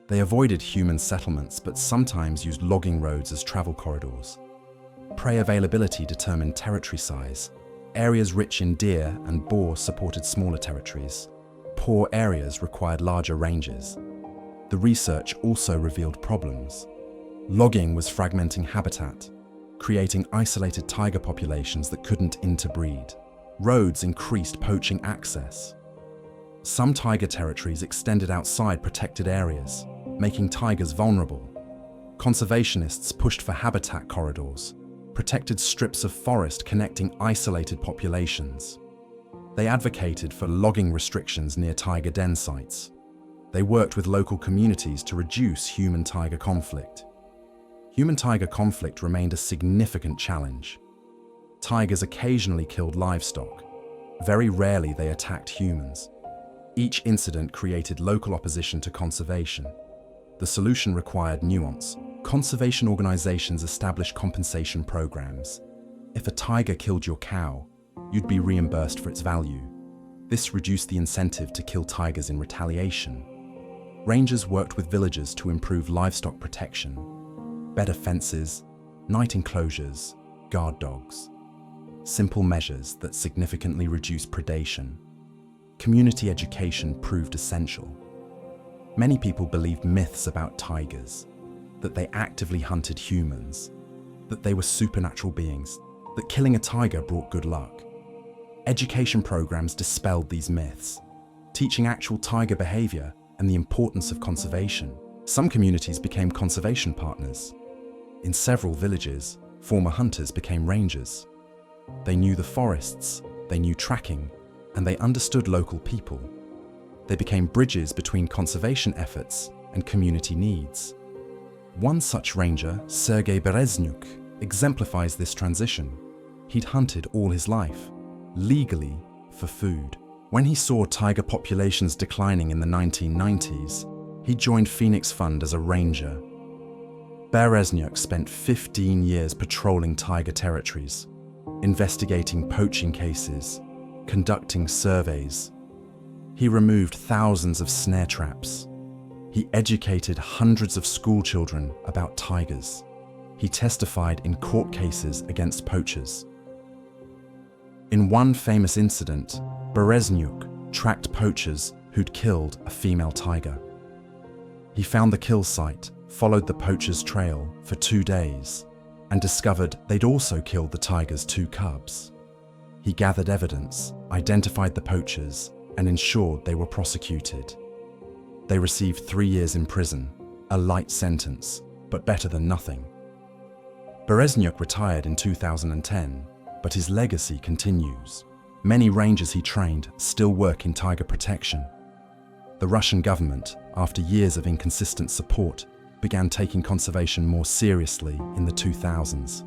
They avoided human settlements but sometimes used logging roads as travel corridors. Prey availability determined territory size. Areas rich in deer and boar supported smaller territories. Poor areas required larger ranges. The research also revealed problems. Logging was fragmenting habitat, creating isolated tiger populations that couldn't interbreed. Roads increased poaching access. Some tiger territories extended outside protected areas, making tigers vulnerable. Conservationists pushed for habitat corridors, protected strips of forest connecting isolated populations. They advocated for logging restrictions near tiger den sites. They worked with local communities to reduce human-tiger conflict. Human-tiger conflict remained a significant challenge. Tigers occasionally killed livestock, Very rarely they attacked humans. Each incident created local opposition to conservation. The solution required nuance. Conservation organizations established compensation programs. If a tiger killed your cow, you'd be reimbursed for its value. This reduced the incentive to kill tigers in retaliation. Rangers worked with villagers to improve livestock protection, better fences, night enclosures, guard dogs. Simple measures that significantly reduce predation. Community education proved essential. Many people believed myths about tigers, that they actively hunted humans, that they were supernatural beings, that killing a tiger brought good luck. Education programs dispelled these myths, teaching actual tiger behavior and the importance of conservation. Some communities became conservation partners. In several villages, former hunters became rangers. They knew the forests, they knew tracking, and they understood local people. They became bridges between conservation efforts and community needs. One such ranger, Sergei Bereznuk, exemplifies this transition. He'd hunted all his life, legally, for food. When he saw tiger populations declining in the 1990s, he joined Phoenix Fund as a ranger. Bereznuk spent 15 years patrolling tiger territories, investigating poaching cases, conducting surveys. He removed thousands of snare traps. He educated hundreds of school children about tigers. He testified in court cases against poachers. In one famous incident, Bereznuk tracked poachers who'd killed a female tiger. He found the kill site, followed the poacher's trail for 2 days, and discovered they'd also killed the tiger's 2 cubs. He gathered evidence, identified the poachers, and ensured they were prosecuted. They received 3 years in prison, a light sentence, but better than nothing. Bereznuk retired in 2010, but his legacy continues. Many rangers he trained still work in tiger protection. The Russian government, after years of inconsistent support, began taking conservation more seriously in the 2000s.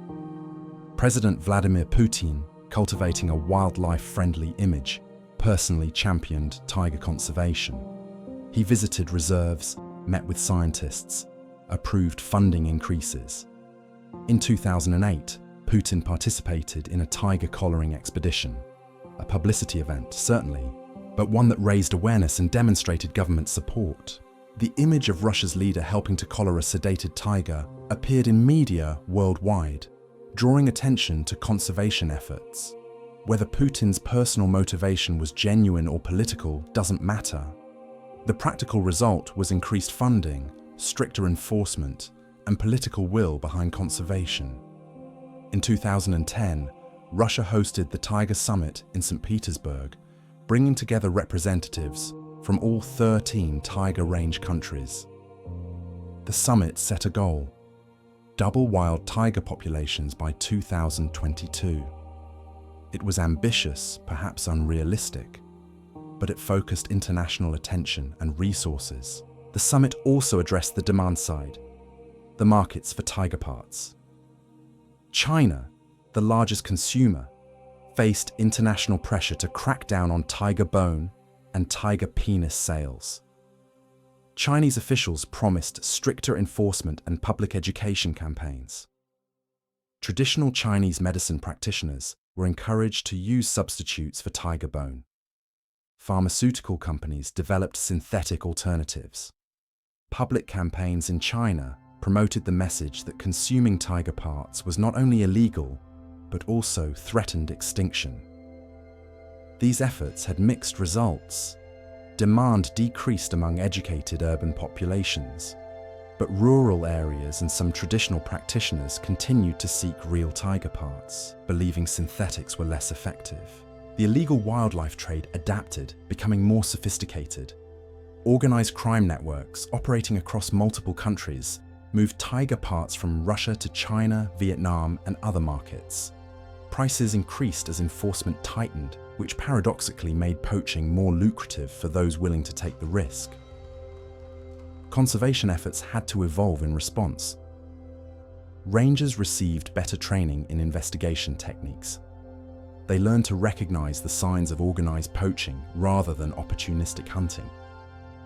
President Vladimir Putin, cultivating a wildlife-friendly image, personally championed tiger conservation. He visited reserves, met with scientists, approved funding increases. In 2008, Putin participated in a tiger collaring expedition, a publicity event, certainly, but one that raised awareness and demonstrated government support. The image of Russia's leader helping to collar a sedated tiger appeared in media worldwide, drawing attention to conservation efforts. Whether Putin's personal motivation was genuine or political doesn't matter. The practical result was increased funding, stricter enforcement, and political will behind conservation. In 2010, Russia hosted the Tiger Summit in St. Petersburg, bringing together representatives from all 13 tiger range countries. The summit set a goal: double wild tiger populations by 2022. It was ambitious, perhaps unrealistic, but it focused international attention and resources. The summit also addressed the demand side, the markets for tiger parts. China, the largest consumer, faced international pressure to crack down on tiger bone and tiger penis sales. Chinese officials promised stricter enforcement and public education campaigns. Traditional Chinese medicine practitioners were encouraged to use substitutes for tiger bone. Pharmaceutical companies developed synthetic alternatives. Public campaigns in China promoted the message that consuming tiger parts was not only illegal, but also threatened extinction. These efforts had mixed results. Demand decreased among educated urban populations, but rural areas and some traditional practitioners continued to seek real tiger parts, believing synthetics were less effective. The illegal wildlife trade adapted, becoming more sophisticated. Organized crime networks operating across multiple countries moved tiger parts from Russia to China, Vietnam, and other markets. Prices increased as enforcement tightened, which paradoxically made poaching more lucrative for those willing to take the risk. Conservation efforts had to evolve in response. Rangers received better training in investigation techniques. They learned to recognize the signs of organized poaching rather than opportunistic hunting.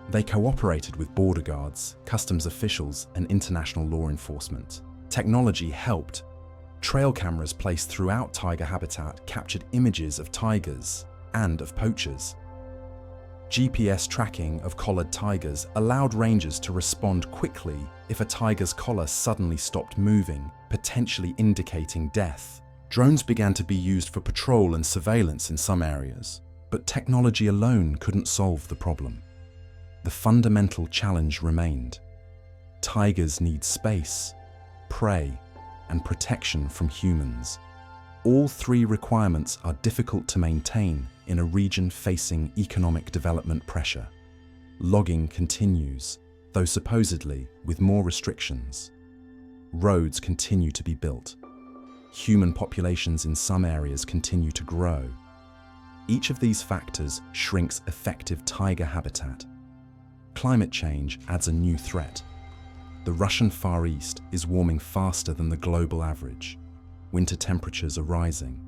They cooperated with border guards, customs officials, and international law enforcement. Technology helped. Trail cameras placed throughout taiga habitat captured images of tigers and of poachers. GPS tracking of collared tigers allowed rangers to respond quickly if a tiger's collar suddenly stopped moving, potentially indicating death. Drones began to be used for patrol and surveillance in some areas, but technology alone couldn't solve the problem. The fundamental challenge remained. Tigers need space, prey, and protection from humans. All three requirements are difficult to maintain in a region facing economic development pressure. Logging continues, though supposedly with more restrictions. Roads continue to be built. Human populations in some areas continue to grow. Each of these factors shrinks effective taiga habitat. Climate change adds a new threat. The Russian Far East is warming faster than the global average. Winter temperatures are rising.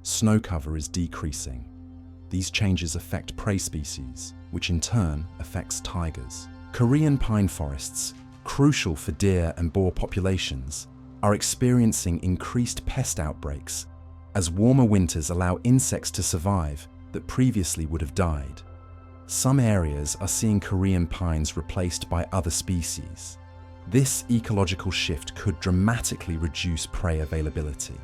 Snow cover is decreasing. These changes affect prey species, which in turn affects tigers. Korean pine forests, crucial for deer and boar populations, are experiencing increased pest outbreaks as warmer winters allow insects to survive that previously would have died. Some areas are seeing Korean pines replaced by other species. This ecological shift could dramatically reduce prey availability.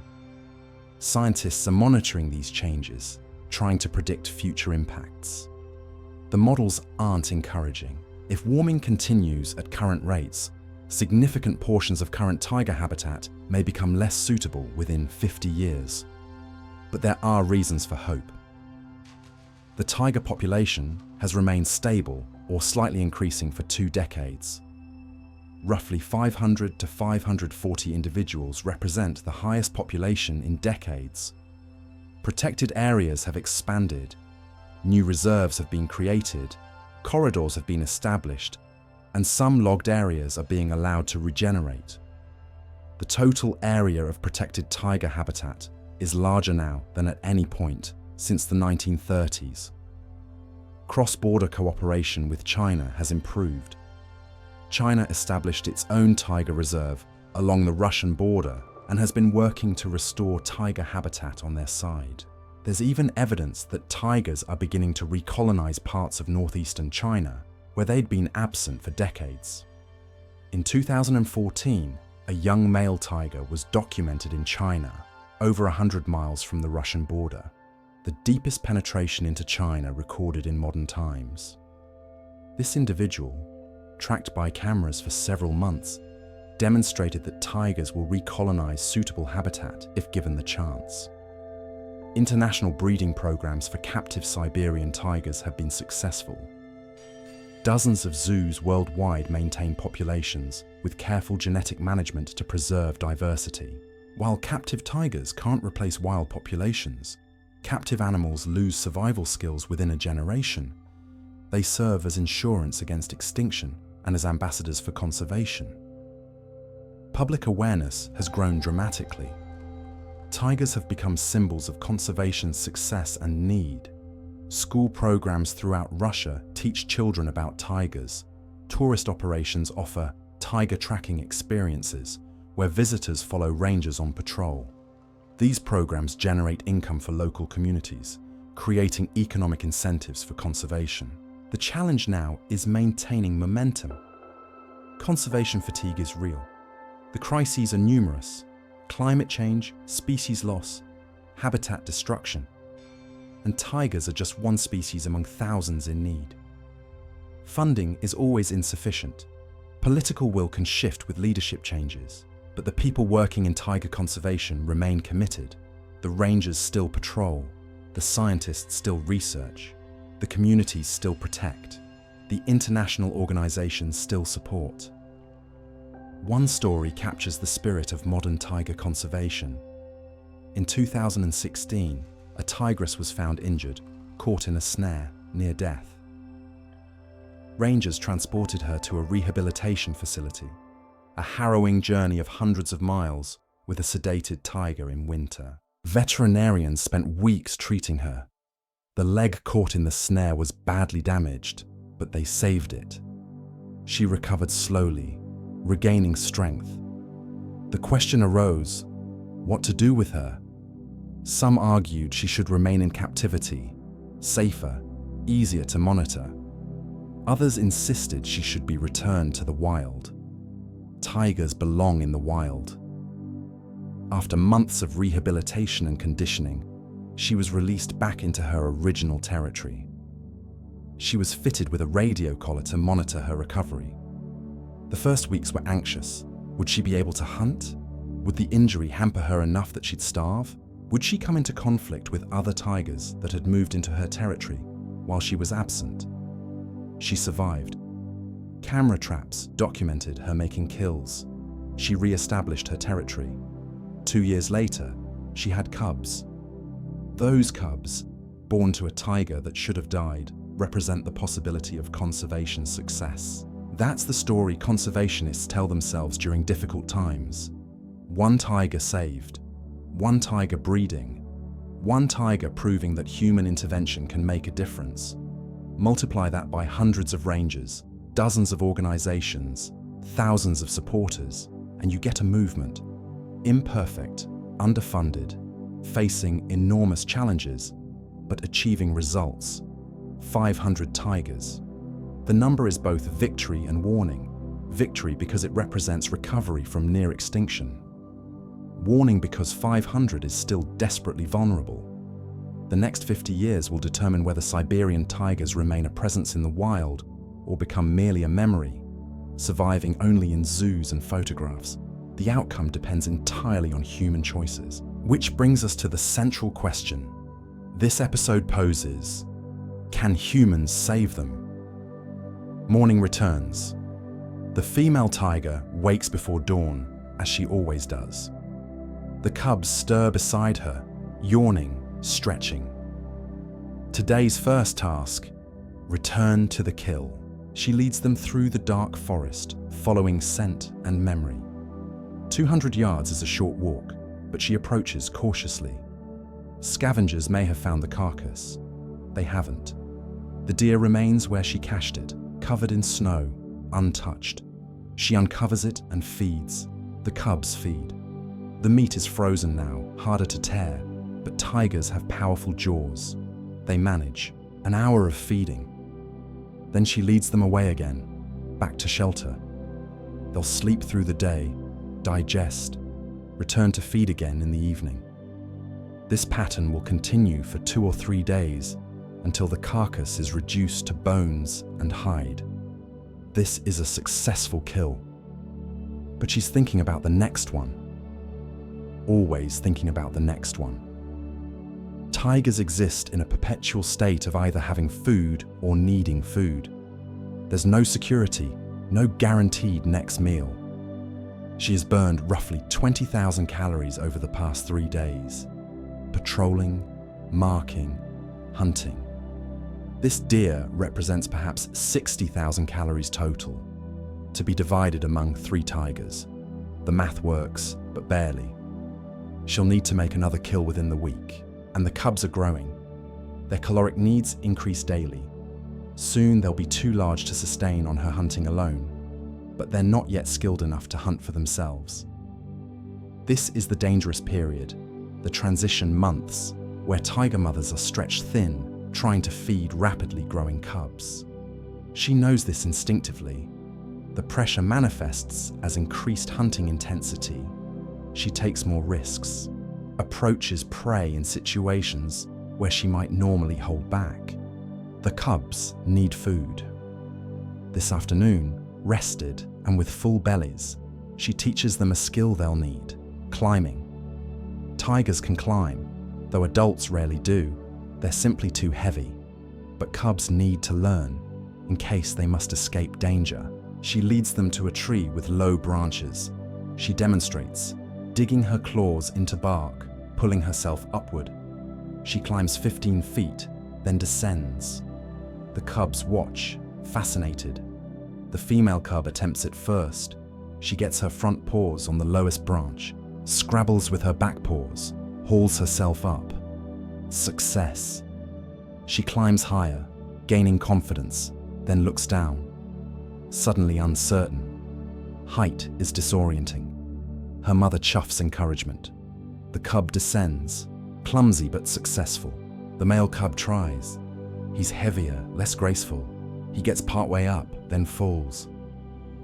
Scientists are monitoring these changes, trying to predict future impacts. The models aren't encouraging. If warming continues at current rates, significant portions of current taiga habitat may become less suitable within 50 years. But there are reasons for hope. The taiga population has remained stable or slightly increasing for 2 decades. Roughly 500 to 540 individuals represent the highest population in decades. Protected areas have expanded, new reserves have been created, corridors have been established, and some logged areas are being allowed to regenerate. The total area of protected taiga habitat is larger now than at any point since the 1930s. Cross-border cooperation with China has improved. China established its own taiga reserve along the Russian border and has been working to restore taiga habitat on their side. There's even evidence that tigers are beginning to recolonize parts of northeastern China, where they'd been absent for decades. In 2014, a young male tiger was documented in China, over 100 miles from the Russian border, the deepest penetration into China recorded in modern times. This individual, tracked by cameras for several months, demonstrated that tigers will recolonize suitable habitat if given the chance. International breeding programs for captive Siberian tigers have been successful. Dozens of zoos worldwide maintain populations with careful genetic management to preserve diversity. While captive tigers can't replace wild populations, captive animals lose survival skills within a generation. They serve as insurance against extinction and as ambassadors for conservation. Public awareness has grown dramatically. Tigers have become symbols of conservation success and need. School programs throughout Russia teach children about tigers. Tourist operations offer tiger tracking experiences, where visitors follow rangers on patrol. These programs generate income for local communities, creating economic incentives for conservation. The challenge now is maintaining momentum. Conservation fatigue is real. The crises are numerous: climate change, species loss, habitat destruction. And tigers are just one species among thousands in need. Funding is always insufficient. Political will can shift with leadership changes, but the people working in tiger conservation remain committed. The rangers still patrol, the scientists still research, the communities still protect, the international organizations still support. One story captures the spirit of modern tiger conservation. In 2016, a tigress was found injured, caught in a snare, near death. Rangers transported her to a rehabilitation facility, a harrowing journey of hundreds of miles with a sedated tiger in winter. Veterinarians spent weeks treating her. The leg caught in the snare was badly damaged, but they saved it. She recovered slowly, regaining strength. The question arose, what to do with her? Some argued she should remain in captivity, safer, easier to monitor. Others insisted she should be returned to the wild. Tigers belong in the wild. After months of rehabilitation and conditioning, she was released back into her original territory. She was fitted with a radio collar to monitor her recovery. The first weeks were anxious. Would she be able to hunt? Would the injury hamper her enough that she'd starve? Would she come into conflict with other tigers that had moved into her territory while she was absent? She survived. Camera traps documented her making kills. She re-established her territory. 2 years later, she had cubs. Those cubs, born to a tiger that should have died, represent the possibility of conservation success. That's the story conservationists tell themselves during difficult times. One tiger saved, one tiger breeding, one tiger proving that human intervention can make a difference. Multiply that by hundreds of rangers, dozens of organizations, thousands of supporters, and you get a movement. Imperfect, underfunded, facing enormous challenges, but achieving results. 500 tigers. The number is both victory and warning. Victory because it represents recovery from near extinction. Warning because 500 is still desperately vulnerable. The next 50 years will determine whether Siberian tigers remain a presence in the wild or become merely a memory, surviving only in zoos and photographs. The outcome depends entirely on human choices. Which brings us to the central question this episode poses: can humans save them? Morning returns. The female tiger wakes before dawn, as she always does. The cubs stir beside her, yawning, stretching. Today's first task: return to the kill. She leads them through the dark forest, following scent and memory. 200 yards is a short walk, but she approaches cautiously. Scavengers may have found the carcass. They haven't. The deer remains where she cached it, covered in snow, untouched. She uncovers it and feeds. The cubs feed. The meat is frozen now, harder to tear, but tigers have powerful jaws. They manage. An hour of feeding. Then she leads them away again, back to shelter. They'll sleep through the day, digest, return to feed again in the evening. This pattern will continue for 2 or 3 days until the carcass is reduced to bones and hide. This is a successful kill. But she's thinking about the next one. Always thinking about the next one. Tigers exist in a perpetual state of either having food or needing food. There's no security, no guaranteed next meal. She has burned roughly 20,000 calories over the past 3 days, patrolling, marking, hunting. This deer represents perhaps 60,000 calories total, to be divided among 3 tigers. The math works, but barely. She'll need to make another kill within the week, and the cubs are growing. Their caloric needs increase daily. Soon they'll be too large to sustain on her hunting alone, but they're not yet skilled enough to hunt for themselves. This is the dangerous period, the transition months, where tiger mothers are stretched thin, trying to feed rapidly growing cubs. She knows this instinctively. The pressure manifests as increased hunting intensity. She takes more risks, approaches prey in situations where she might normally hold back. The cubs need food. This afternoon, rested and with full bellies, she teaches them a skill they'll need: climbing. Tigers can climb, though adults rarely do. They're simply too heavy. But cubs need to learn, in case they must escape danger. She leads them to a tree with low branches. She demonstrates, digging her claws into bark, pulling herself upward. She climbs 15 feet, then descends. The cubs watch, fascinated. The female cub attempts it first. She gets her front paws on the lowest branch, scrabbles with her back paws. hauls herself up. Success. She climbs higher, gaining confidence, then looks down. Suddenly uncertain. Height is disorienting. Her mother chuffs encouragement. The cub descends, clumsy but successful. The male cub tries. He's heavier, less graceful. He gets partway up, then falls.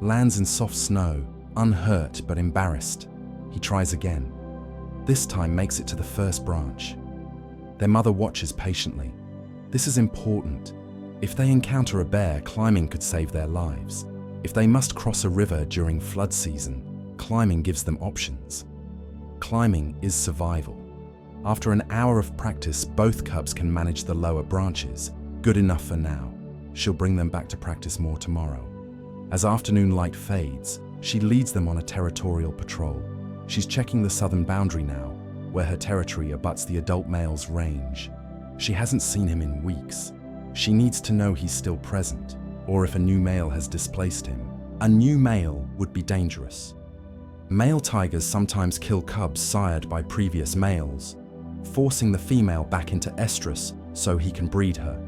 Lands in soft snow, unhurt but embarrassed. He tries again. This time makes it to the first branch. Their mother watches patiently. This is important. If they encounter a bear, climbing could save their lives. If they must cross a river during flood season, climbing gives them options. Climbing is survival. After an hour of practice, both cubs can manage the lower branches. Good enough for now. She'll bring them back to practice more tomorrow. As afternoon light fades, she leads them on a territorial patrol. She's checking the southern boundary now, where her territory abuts the adult male's range. She hasn't seen him in weeks. She needs to know he's still present, or if a new male has displaced him. A new male would be dangerous. Male tigers sometimes kill cubs sired by previous males, forcing the female back into estrus so he can breed her.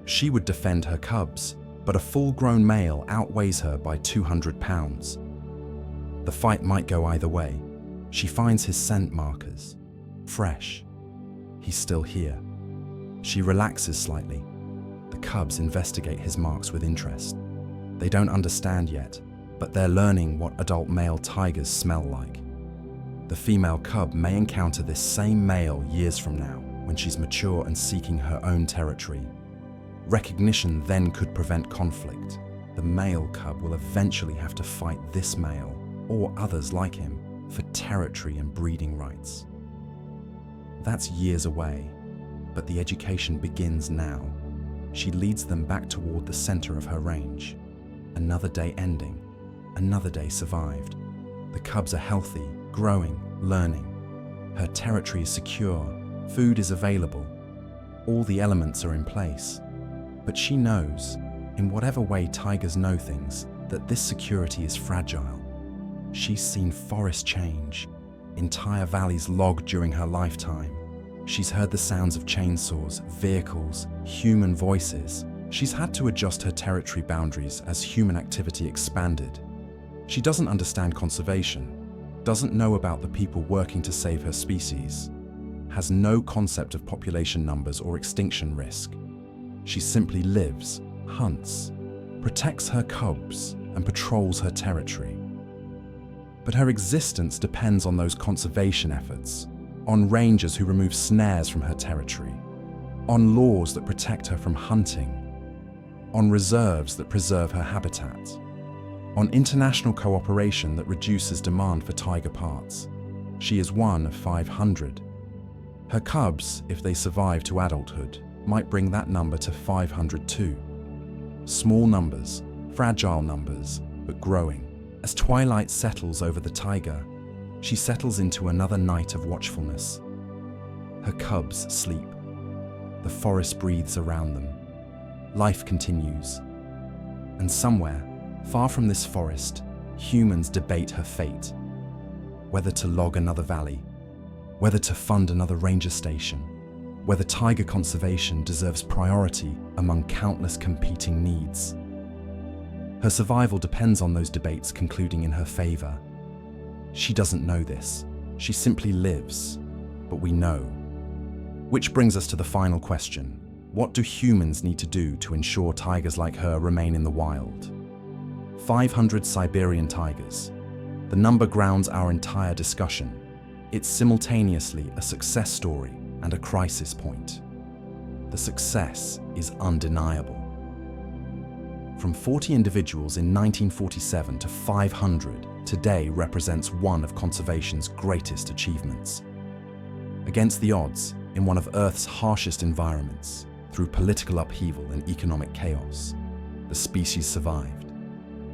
She would defend her cubs, but a full-grown male outweighs her by 200 pounds. The fight might go either way. She finds his scent markers. Fresh. He's still here. She relaxes slightly. The cubs investigate his marks with interest. They don't understand yet, but they're learning what adult male tigers smell like. The female cub may encounter this same male years from now, when she's mature and seeking her own territory. Recognition then could prevent conflict. The male cub will eventually have to fight this male, or others like him, for territory and breeding rights. That's years away, but the education begins now. She leads them back toward the center of her range. Another day ending, another day survived. The cubs are healthy, growing, learning. Her territory is secure, food is available, all the elements are in place. But she knows, in whatever way tigers know things, that this security is fragile. She's seen forests change, entire valleys logged during her lifetime. She's heard the sounds of chainsaws, vehicles, human voices. She's had to adjust her territory boundaries as human activity expanded. She doesn't understand conservation, doesn't know about the people working to save her species, has no concept of population numbers or extinction risk. She simply lives, hunts, protects her cubs, and patrols her territory. But her existence depends on those conservation efforts, on rangers who remove snares from her territory, on laws that protect her from hunting, on reserves that preserve her habitat, on international cooperation that reduces demand for tiger parts. She is one of 500. Her cubs, if they survive to adulthood, might bring that number to 500 too. Small numbers, fragile numbers, but growing. As twilight settles over the taiga, she settles into another night of watchfulness. Her cubs sleep. The forest breathes around them. Life continues. And somewhere, far from this forest, humans debate her fate. Whether to log another valley, whether to fund another ranger station, whether tiger conservation deserves priority among countless competing needs. Her survival depends on those debates concluding in her favor. She doesn't know this. She simply lives, but we know. Which brings us to the final question. What do humans need to do to ensure tigers like her remain in the wild? 500 Siberian tigers. The number grounds our entire discussion. It's simultaneously a success story and a crisis point. The success is undeniable. From 40 individuals in 1947 to 500 today represents one of conservation's greatest achievements. Against the odds, in one of Earth's harshest environments, through political upheaval and economic chaos, the species survived.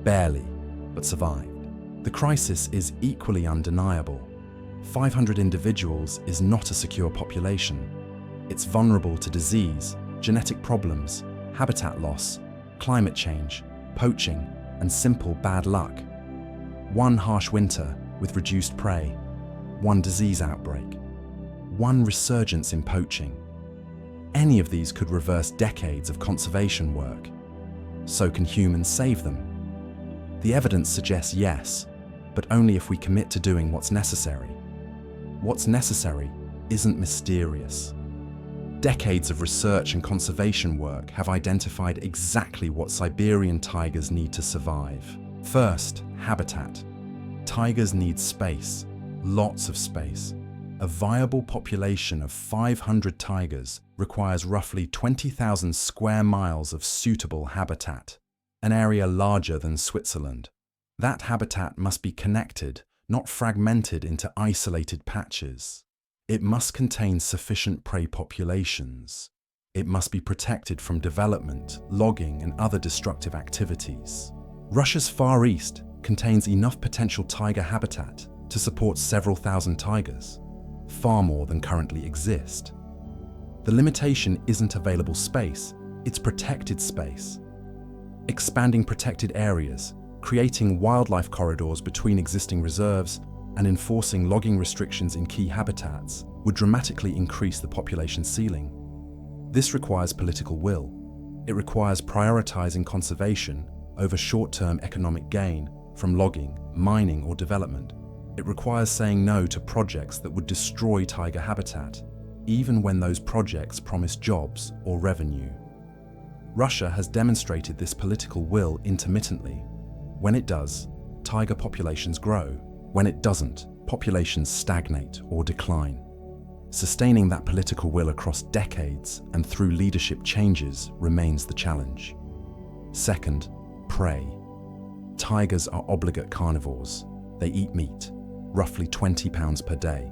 Barely, but survived. The crisis is equally undeniable. 500 individuals is not a secure population. It's vulnerable to disease, genetic problems, habitat loss, climate change, poaching, and simple bad luck. One harsh winter with reduced prey, one disease outbreak. one resurgence in poaching. Any of these could reverse decades of conservation work. So can humans save them? The evidence suggests yes, but only if we commit to doing what's necessary. What's necessary isn't mysterious. Decades of research and conservation work have identified exactly what Siberian tigers need to survive. First, habitat. Tigers need space, lots of space. A viable population of 500 tigers requires roughly 20,000 square miles of suitable habitat, an area larger than Switzerland. That habitat must be connected, not fragmented into isolated patches. It must contain sufficient prey populations. It must be protected from development, logging, and other destructive activities. Russia's Far East contains enough potential tiger habitat to support several thousand tigers, far more than currently exist. The limitation isn't available space, it's protected space. Expanding protected areas, creating wildlife corridors between existing reserves, and enforcing logging restrictions in key habitats would dramatically increase the population ceiling. This requires political will. It requires prioritizing conservation over short-term economic gain from logging, mining, or development. It requires saying no to projects that would destroy tiger habitat, even when those projects promise jobs or revenue. Russia has demonstrated this political will intermittently. When it does, tiger populations grow. When it doesn't, populations stagnate or decline. Sustaining that political will across decades and through leadership changes remains the challenge. Second, prey. Tigers are obligate carnivores. They eat meat, roughly 20 pounds per day.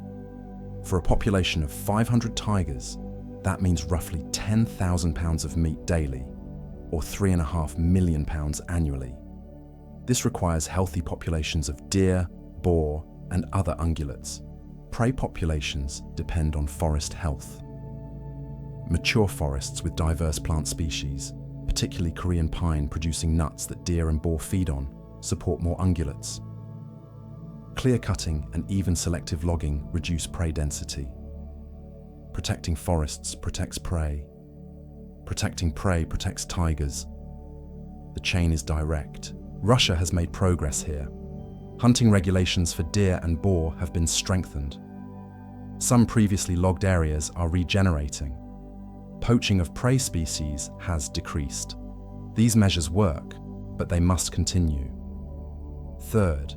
For a population of 500 tigers, that means roughly 10,000 pounds of meat daily, or 3.5 million pounds annually. This requires healthy populations of deer, boar, and other ungulates. Prey populations depend on forest health. Mature forests with diverse plant species, particularly Korean pine producing nuts that deer and boar feed on, support more ungulates. Clear-cutting and even selective logging reduce prey density. Protecting forests protects prey. Protecting prey protects tigers. The chain is direct. Russia has made progress here. Hunting regulations for deer and boar have been strengthened. Some previously logged areas are regenerating. Poaching of prey species has decreased. These measures work, but they must continue. Third,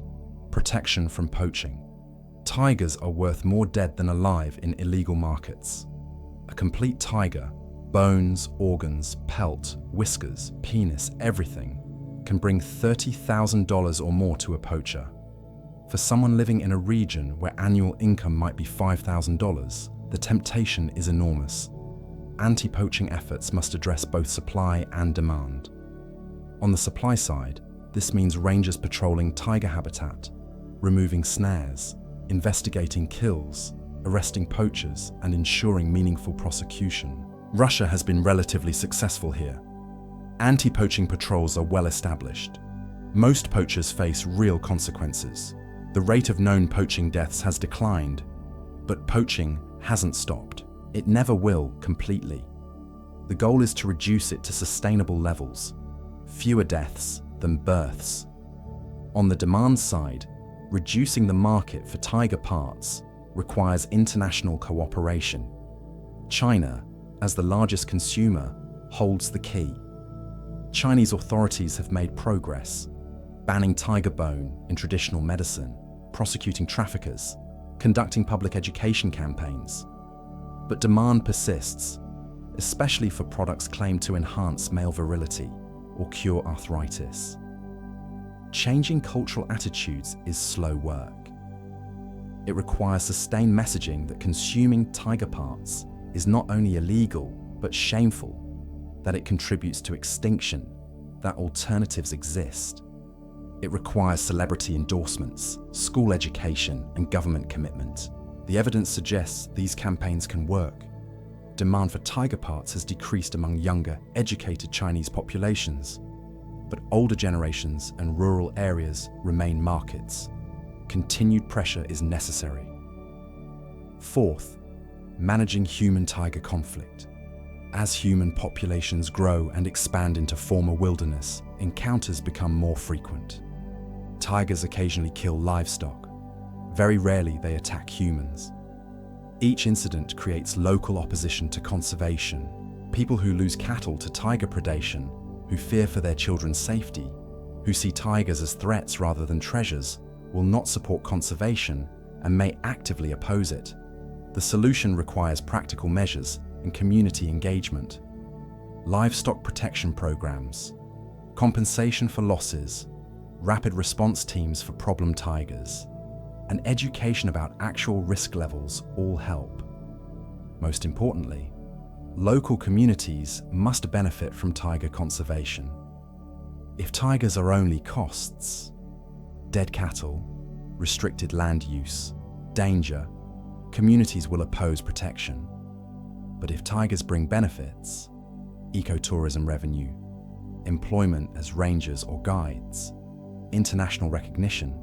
protection from poaching. Tigers are worth more dead than alive in illegal markets. A complete tiger, bones, organs, pelt, whiskers, penis, everything, can bring $30,000 or more to a poacher. For someone living in a region where annual income might be $5,000, the temptation is enormous. Anti-poaching efforts must address both supply and demand. On the supply side, this means rangers patrolling tiger habitat, removing snares, investigating kills, arresting poachers, and ensuring meaningful prosecution. Russia has been relatively successful here. Anti-poaching patrols are well established. Most poachers face real consequences. The rate of known poaching deaths has declined, but poaching hasn't stopped. It never will completely. The goal is to reduce it to sustainable levels, fewer deaths than births. On the demand side, reducing the market for tiger parts requires international cooperation. China, as the largest consumer, holds the key. Chinese authorities have made progress, banning tiger bone in traditional medicine, prosecuting traffickers, conducting public education campaigns. But demand persists, especially for products claimed to enhance male virility or cure arthritis. Changing cultural attitudes is slow work. It requires sustained messaging that consuming tiger parts is not only illegal, but shameful, that it contributes to extinction, that alternatives exist. It requires celebrity endorsements, school education, and government commitment. The evidence suggests these campaigns can work. Demand for tiger parts has decreased among younger, educated Chinese populations, but older generations and rural areas remain markets. Continued pressure is necessary. Fourth, Managing human-tiger conflict. As human populations grow and expand into former wilderness, encounters become more frequent. Tigers occasionally kill livestock. Very rarely they attack humans. Each incident creates local opposition to conservation. People who lose cattle to tiger predation, who fear for their children's safety, who see tigers as threats rather than treasures, will not support conservation and may actively oppose it. The solution requires practical measures and community engagement. Livestock protection programs, compensation for losses, rapid response teams for problem tigers, and education about actual risk levels all help. Most importantly, local communities must benefit from tiger conservation. If tigers are only costs, dead cattle, restricted land use, danger, communities will oppose protection. But if tigers bring benefits, ecotourism revenue, employment as rangers or guides, international recognition,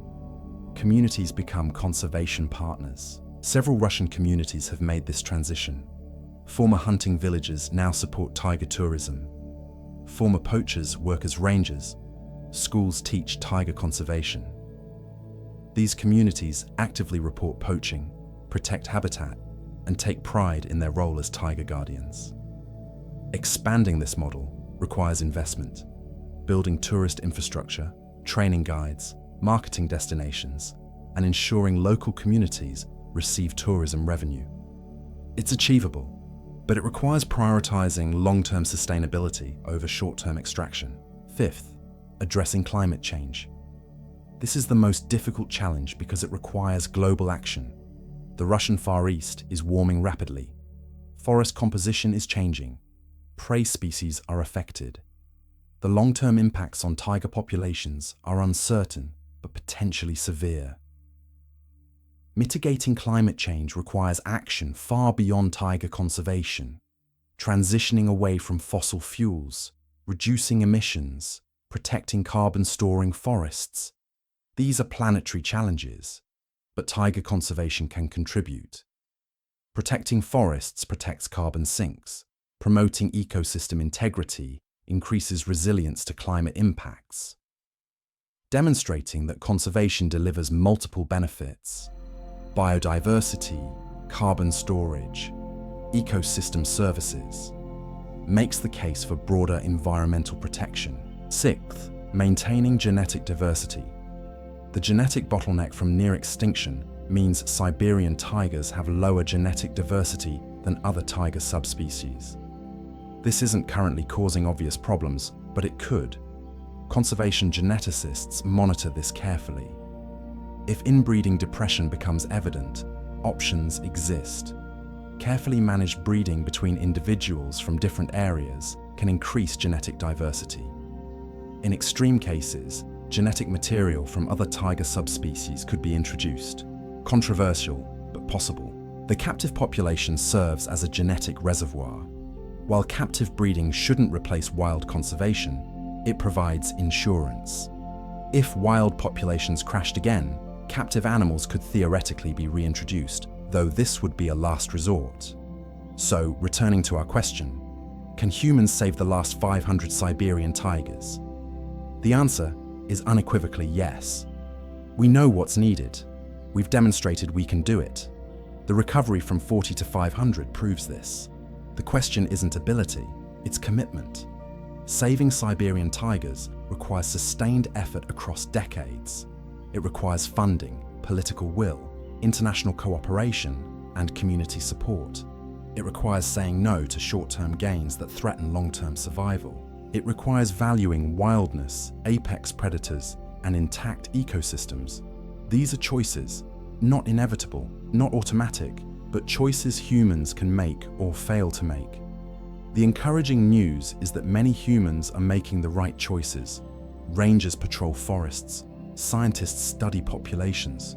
communities become conservation partners. Several Russian communities have made this transition. Former hunting villages now support tiger tourism. Former poachers work as rangers. Schools teach tiger conservation. These communities actively report poaching, protect habitat, and take pride in their role as tiger guardians. Expanding this model requires investment, building tourist infrastructure, training guides, marketing destinations, and ensuring local communities receive tourism revenue. It's achievable, but it requires prioritizing long-term sustainability over short-term extraction. Fifth, addressing climate change. This is the most difficult challenge because it requires global action. The Russian Far East is warming rapidly. Forest composition is changing. Prey species are affected. The long-term impacts on tiger populations are uncertain but potentially severe. Mitigating climate change requires action far beyond tiger conservation, transitioning away from fossil fuels, reducing emissions, protecting carbon-storing forests. These are planetary challenges, but tiger conservation can contribute. Protecting forests protects carbon sinks. Promoting ecosystem integrity increases resilience to climate impacts. Demonstrating that conservation delivers multiple benefits: biodiversity, carbon storage, ecosystem services, makes the case for broader environmental protection. Sixth, maintaining genetic diversity. The genetic bottleneck from near extinction means Siberian tigers have lower genetic diversity than other tiger subspecies. This isn't currently causing obvious problems, but it could. Conservation geneticists monitor this carefully. If inbreeding depression becomes evident, options exist. Carefully managed breeding between individuals from different areas can increase genetic diversity. In extreme cases, genetic material from other tiger subspecies could be introduced. Controversial, but possible. The captive population serves as a genetic reservoir. While captive breeding shouldn't replace wild conservation, it provides insurance. If wild populations crashed again, captive animals could theoretically be reintroduced, though this would be a last resort. So, returning to our question, can humans save the last 500 Siberian tigers? The answer is unequivocally yes. We know what's needed. We've demonstrated we can do it. The recovery from 40 to 500 proves this. The question isn't ability, it's commitment. Saving Siberian tigers requires sustained effort across decades. It requires funding, political will, international cooperation, and community support. It requires saying no to short-term gains that threaten long-term survival. It requires valuing wildness, apex predators, and intact ecosystems. These are choices, not inevitable, not automatic, but choices humans can make or fail to make. The encouraging news is that many humans are making the right choices. Rangers patrol forests, scientists study populations,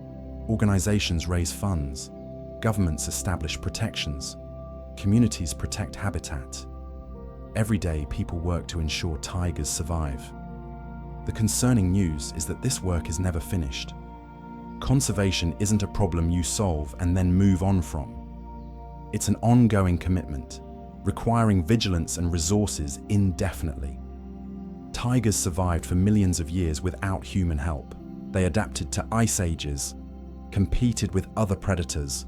organizations raise funds, governments establish protections, communities protect habitat. Every day, people work to ensure tigers survive. The concerning news is that this work is never finished. Conservation isn't a problem you solve and then move on from. It's an ongoing commitment, requiring vigilance and resources indefinitely. Tigers survived for millions of years without human help. They adapted to ice ages, competed with other predators,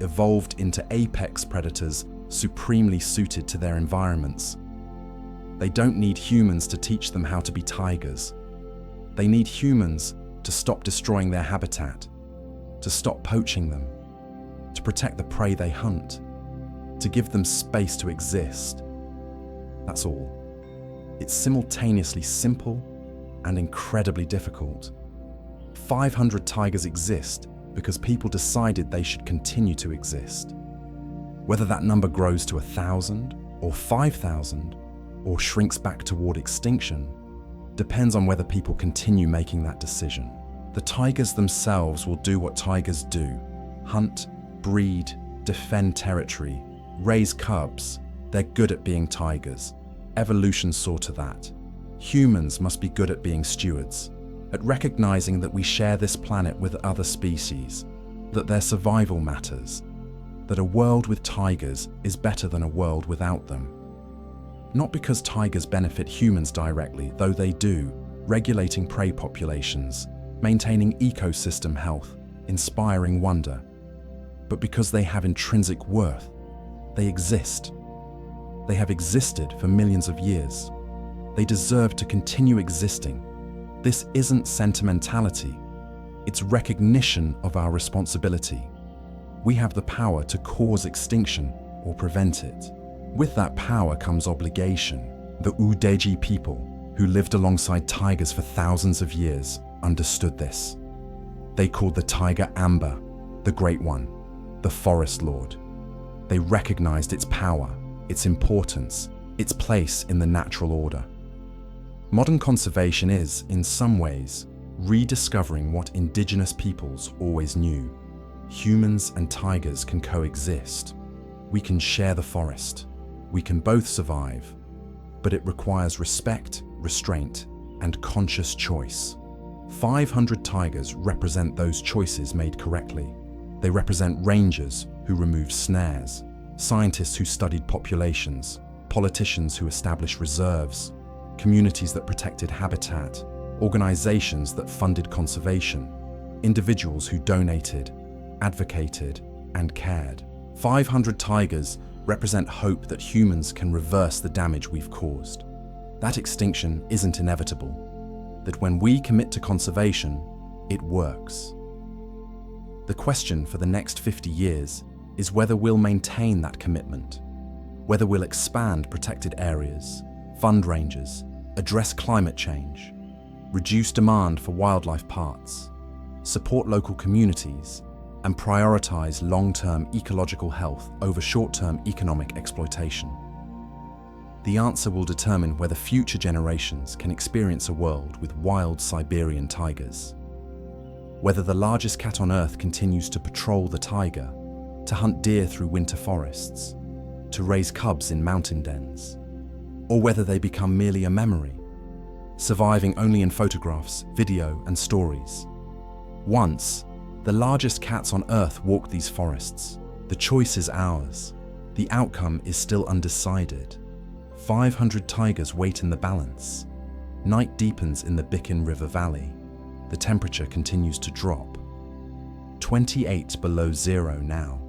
evolved into apex predators supremely suited to their environments. They don't need humans to teach them how to be tigers. They need humans to stop destroying their habitat, to stop poaching them, to protect the prey they hunt, to give them space to exist. That's all. It's simultaneously simple and incredibly difficult. 500 tigers exist because people decided they should continue to exist. Whether that number grows to 1,000 or 5,000 or shrinks back toward extinction depends on whether people continue making that decision. The tigers themselves will do what tigers do: hunt, breed, defend territory, raise cubs. They're good at being tigers. Evolution saw to that. Humans must be good at being stewards, at recognizing that we share this planet with other species, that their survival matters, that a world with tigers is better than a world without them. Not because tigers benefit humans directly, though they do, regulating prey populations, maintaining ecosystem health, inspiring wonder, but because they have intrinsic worth. They exist. They have existed for millions of years. They deserve to continue existing. This isn't sentimentality. It's recognition of our responsibility. We have the power to cause extinction or prevent it. With that power comes obligation. The Udeji people, who lived alongside tigers for thousands of years, understood this. They called the tiger Amber, the Great One, the Forest Lord. They recognized its power, its importance, its place in the natural order. Modern conservation is, in some ways, rediscovering what indigenous peoples always knew. Humans and tigers can coexist. We can share the forest. We can both survive, but it requires respect, restraint, and conscious choice. 500 tigers represent those choices made correctly. They represent rangers who removed snares, scientists who studied populations, politicians who established reserves, communities that protected habitat, organizations that funded conservation, individuals who donated, advocated, and cared. 500 tigers represent hope that humans can reverse the damage we've caused. That extinction isn't inevitable, that when we commit to conservation, it works. The question for the next 50 years is whether we'll maintain that commitment, whether we'll expand protected areas, fund rangers, address climate change, reduce demand for wildlife parks, support local communities, and prioritize long-term ecological health over short-term economic exploitation. The answer will determine whether future generations can experience a world with wild Siberian tigers, whether the largest cat on Earth continues to patrol the taiga, to hunt deer through winter forests, to raise cubs in mountain dens, or whether they become merely a memory, surviving only in photographs, video, and stories. Once, the largest cats on Earth walked these forests. The choice is ours. The outcome is still undecided. 500 tigers wait in the balance. Night deepens in the Bikin River Valley. The temperature continues to drop. 28 below zero now.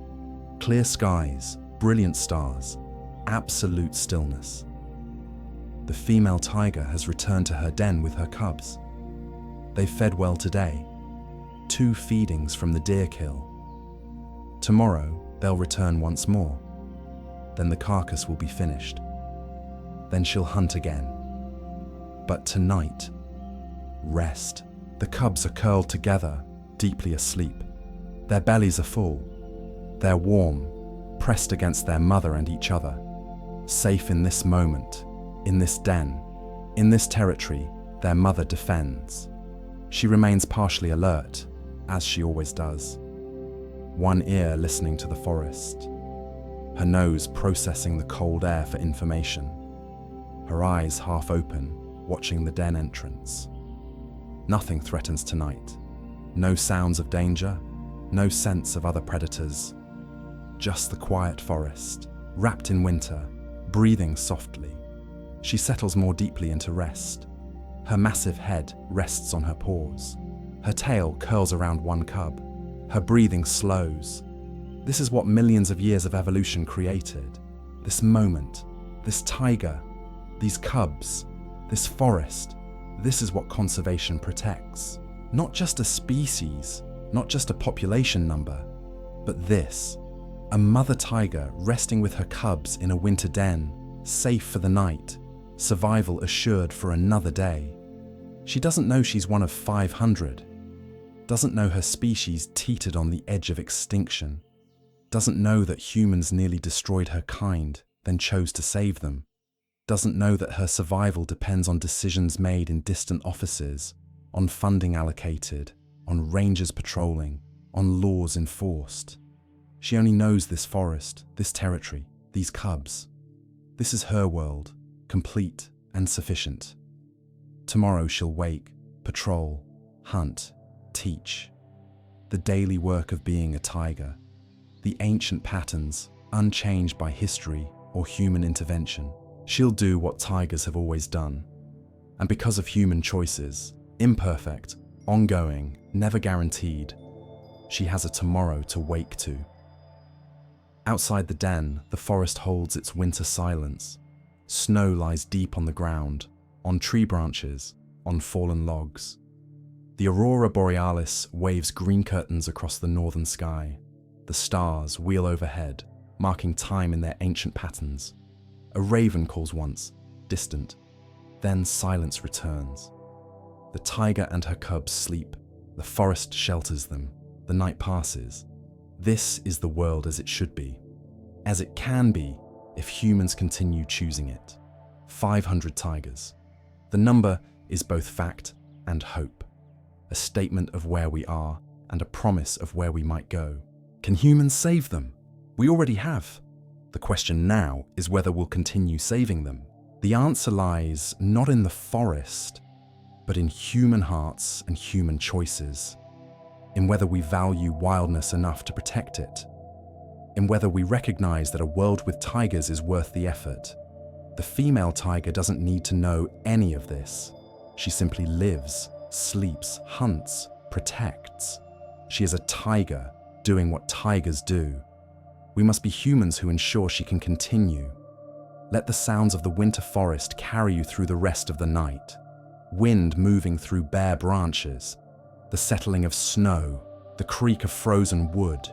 Clear skies, brilliant stars, absolute stillness. The female tiger has returned to her den with her cubs. They fed well today. 2 feedings from the deer kill. Tomorrow, they'll return once more. Then the carcass will be finished. Then she'll hunt again. But tonight, rest. The cubs are curled together, deeply asleep. Their bellies are full. They're warm, pressed against their mother and each other. Safe in this moment, in this den, in this territory, their mother defends. She remains partially alert, as she always does. One ear listening to the forest, her nose processing the cold air for information, her eyes half open, watching the den entrance. Nothing threatens tonight. No sounds of danger, no sense of other predators. just the quiet forest, wrapped in winter, breathing softly. She settles more deeply into rest. Her massive head rests on her paws. Her tail curls around one cub. Her breathing slows. This is what millions of years of evolution created. This moment, this tiger, these cubs, this forest, this is what conservation protects. Not just a species, not just a population number, but this. A mother tiger resting with her cubs in a winter den, safe for the night, survival assured for another day. She doesn't know she's one of 500, doesn't know her species teetered on the edge of extinction, doesn't know that humans nearly destroyed her kind, then chose to save them, doesn't know that her survival depends on decisions made in distant offices, on funding allocated, on rangers patrolling, on laws enforced. She only knows this forest, this territory, these cubs. This is her world, complete and sufficient. Tomorrow she'll wake, patrol, hunt, teach. The daily work of being a tiger. The ancient patterns, unchanged by history or human intervention. She'll do what tigers have always done. And because of human choices, imperfect, ongoing, never guaranteed, she has a tomorrow to wake to. Outside the den, the forest holds its winter silence. Snow lies deep on the ground, on tree branches, on fallen logs. The aurora borealis waves green curtains across the northern sky. The stars wheel overhead, marking time in their ancient patterns. A raven calls once, distant. Then silence returns. The tiger and her cubs sleep. The forest shelters them. The night passes. This is the world as it should be. As it can be if humans continue choosing it. 500 tigers. The number is both fact and hope. A statement of where we are and a promise of where we might go. Can humans save them? We already have. The question now is whether we'll continue saving them. The answer lies not in the forest, but in human hearts and human choices. In whether we value wildness enough to protect it. In whether we recognize that a world with tigers is worth the effort. The female tiger doesn't need to know any of this. She simply lives, sleeps, hunts, protects. She is a tiger doing what tigers do. We must be humans who ensure she can continue. Let the sounds of the winter forest carry you through the rest of the night. Wind moving through bare branches, the settling of snow, the creak of frozen wood,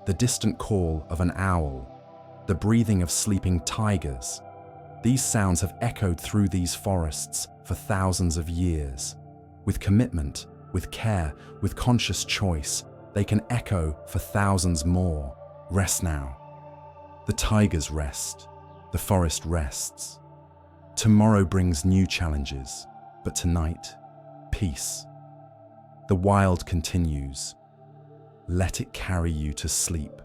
the distant call of an owl, the breathing of sleeping tigers. These sounds have echoed through these forests for thousands of years. With commitment, with care, with conscious choice, they can echo for thousands more. Rest now. The tigers rest. The forest rests. Tomorrow brings new challenges, but tonight, peace. The wild continues. Let it carry you to sleep.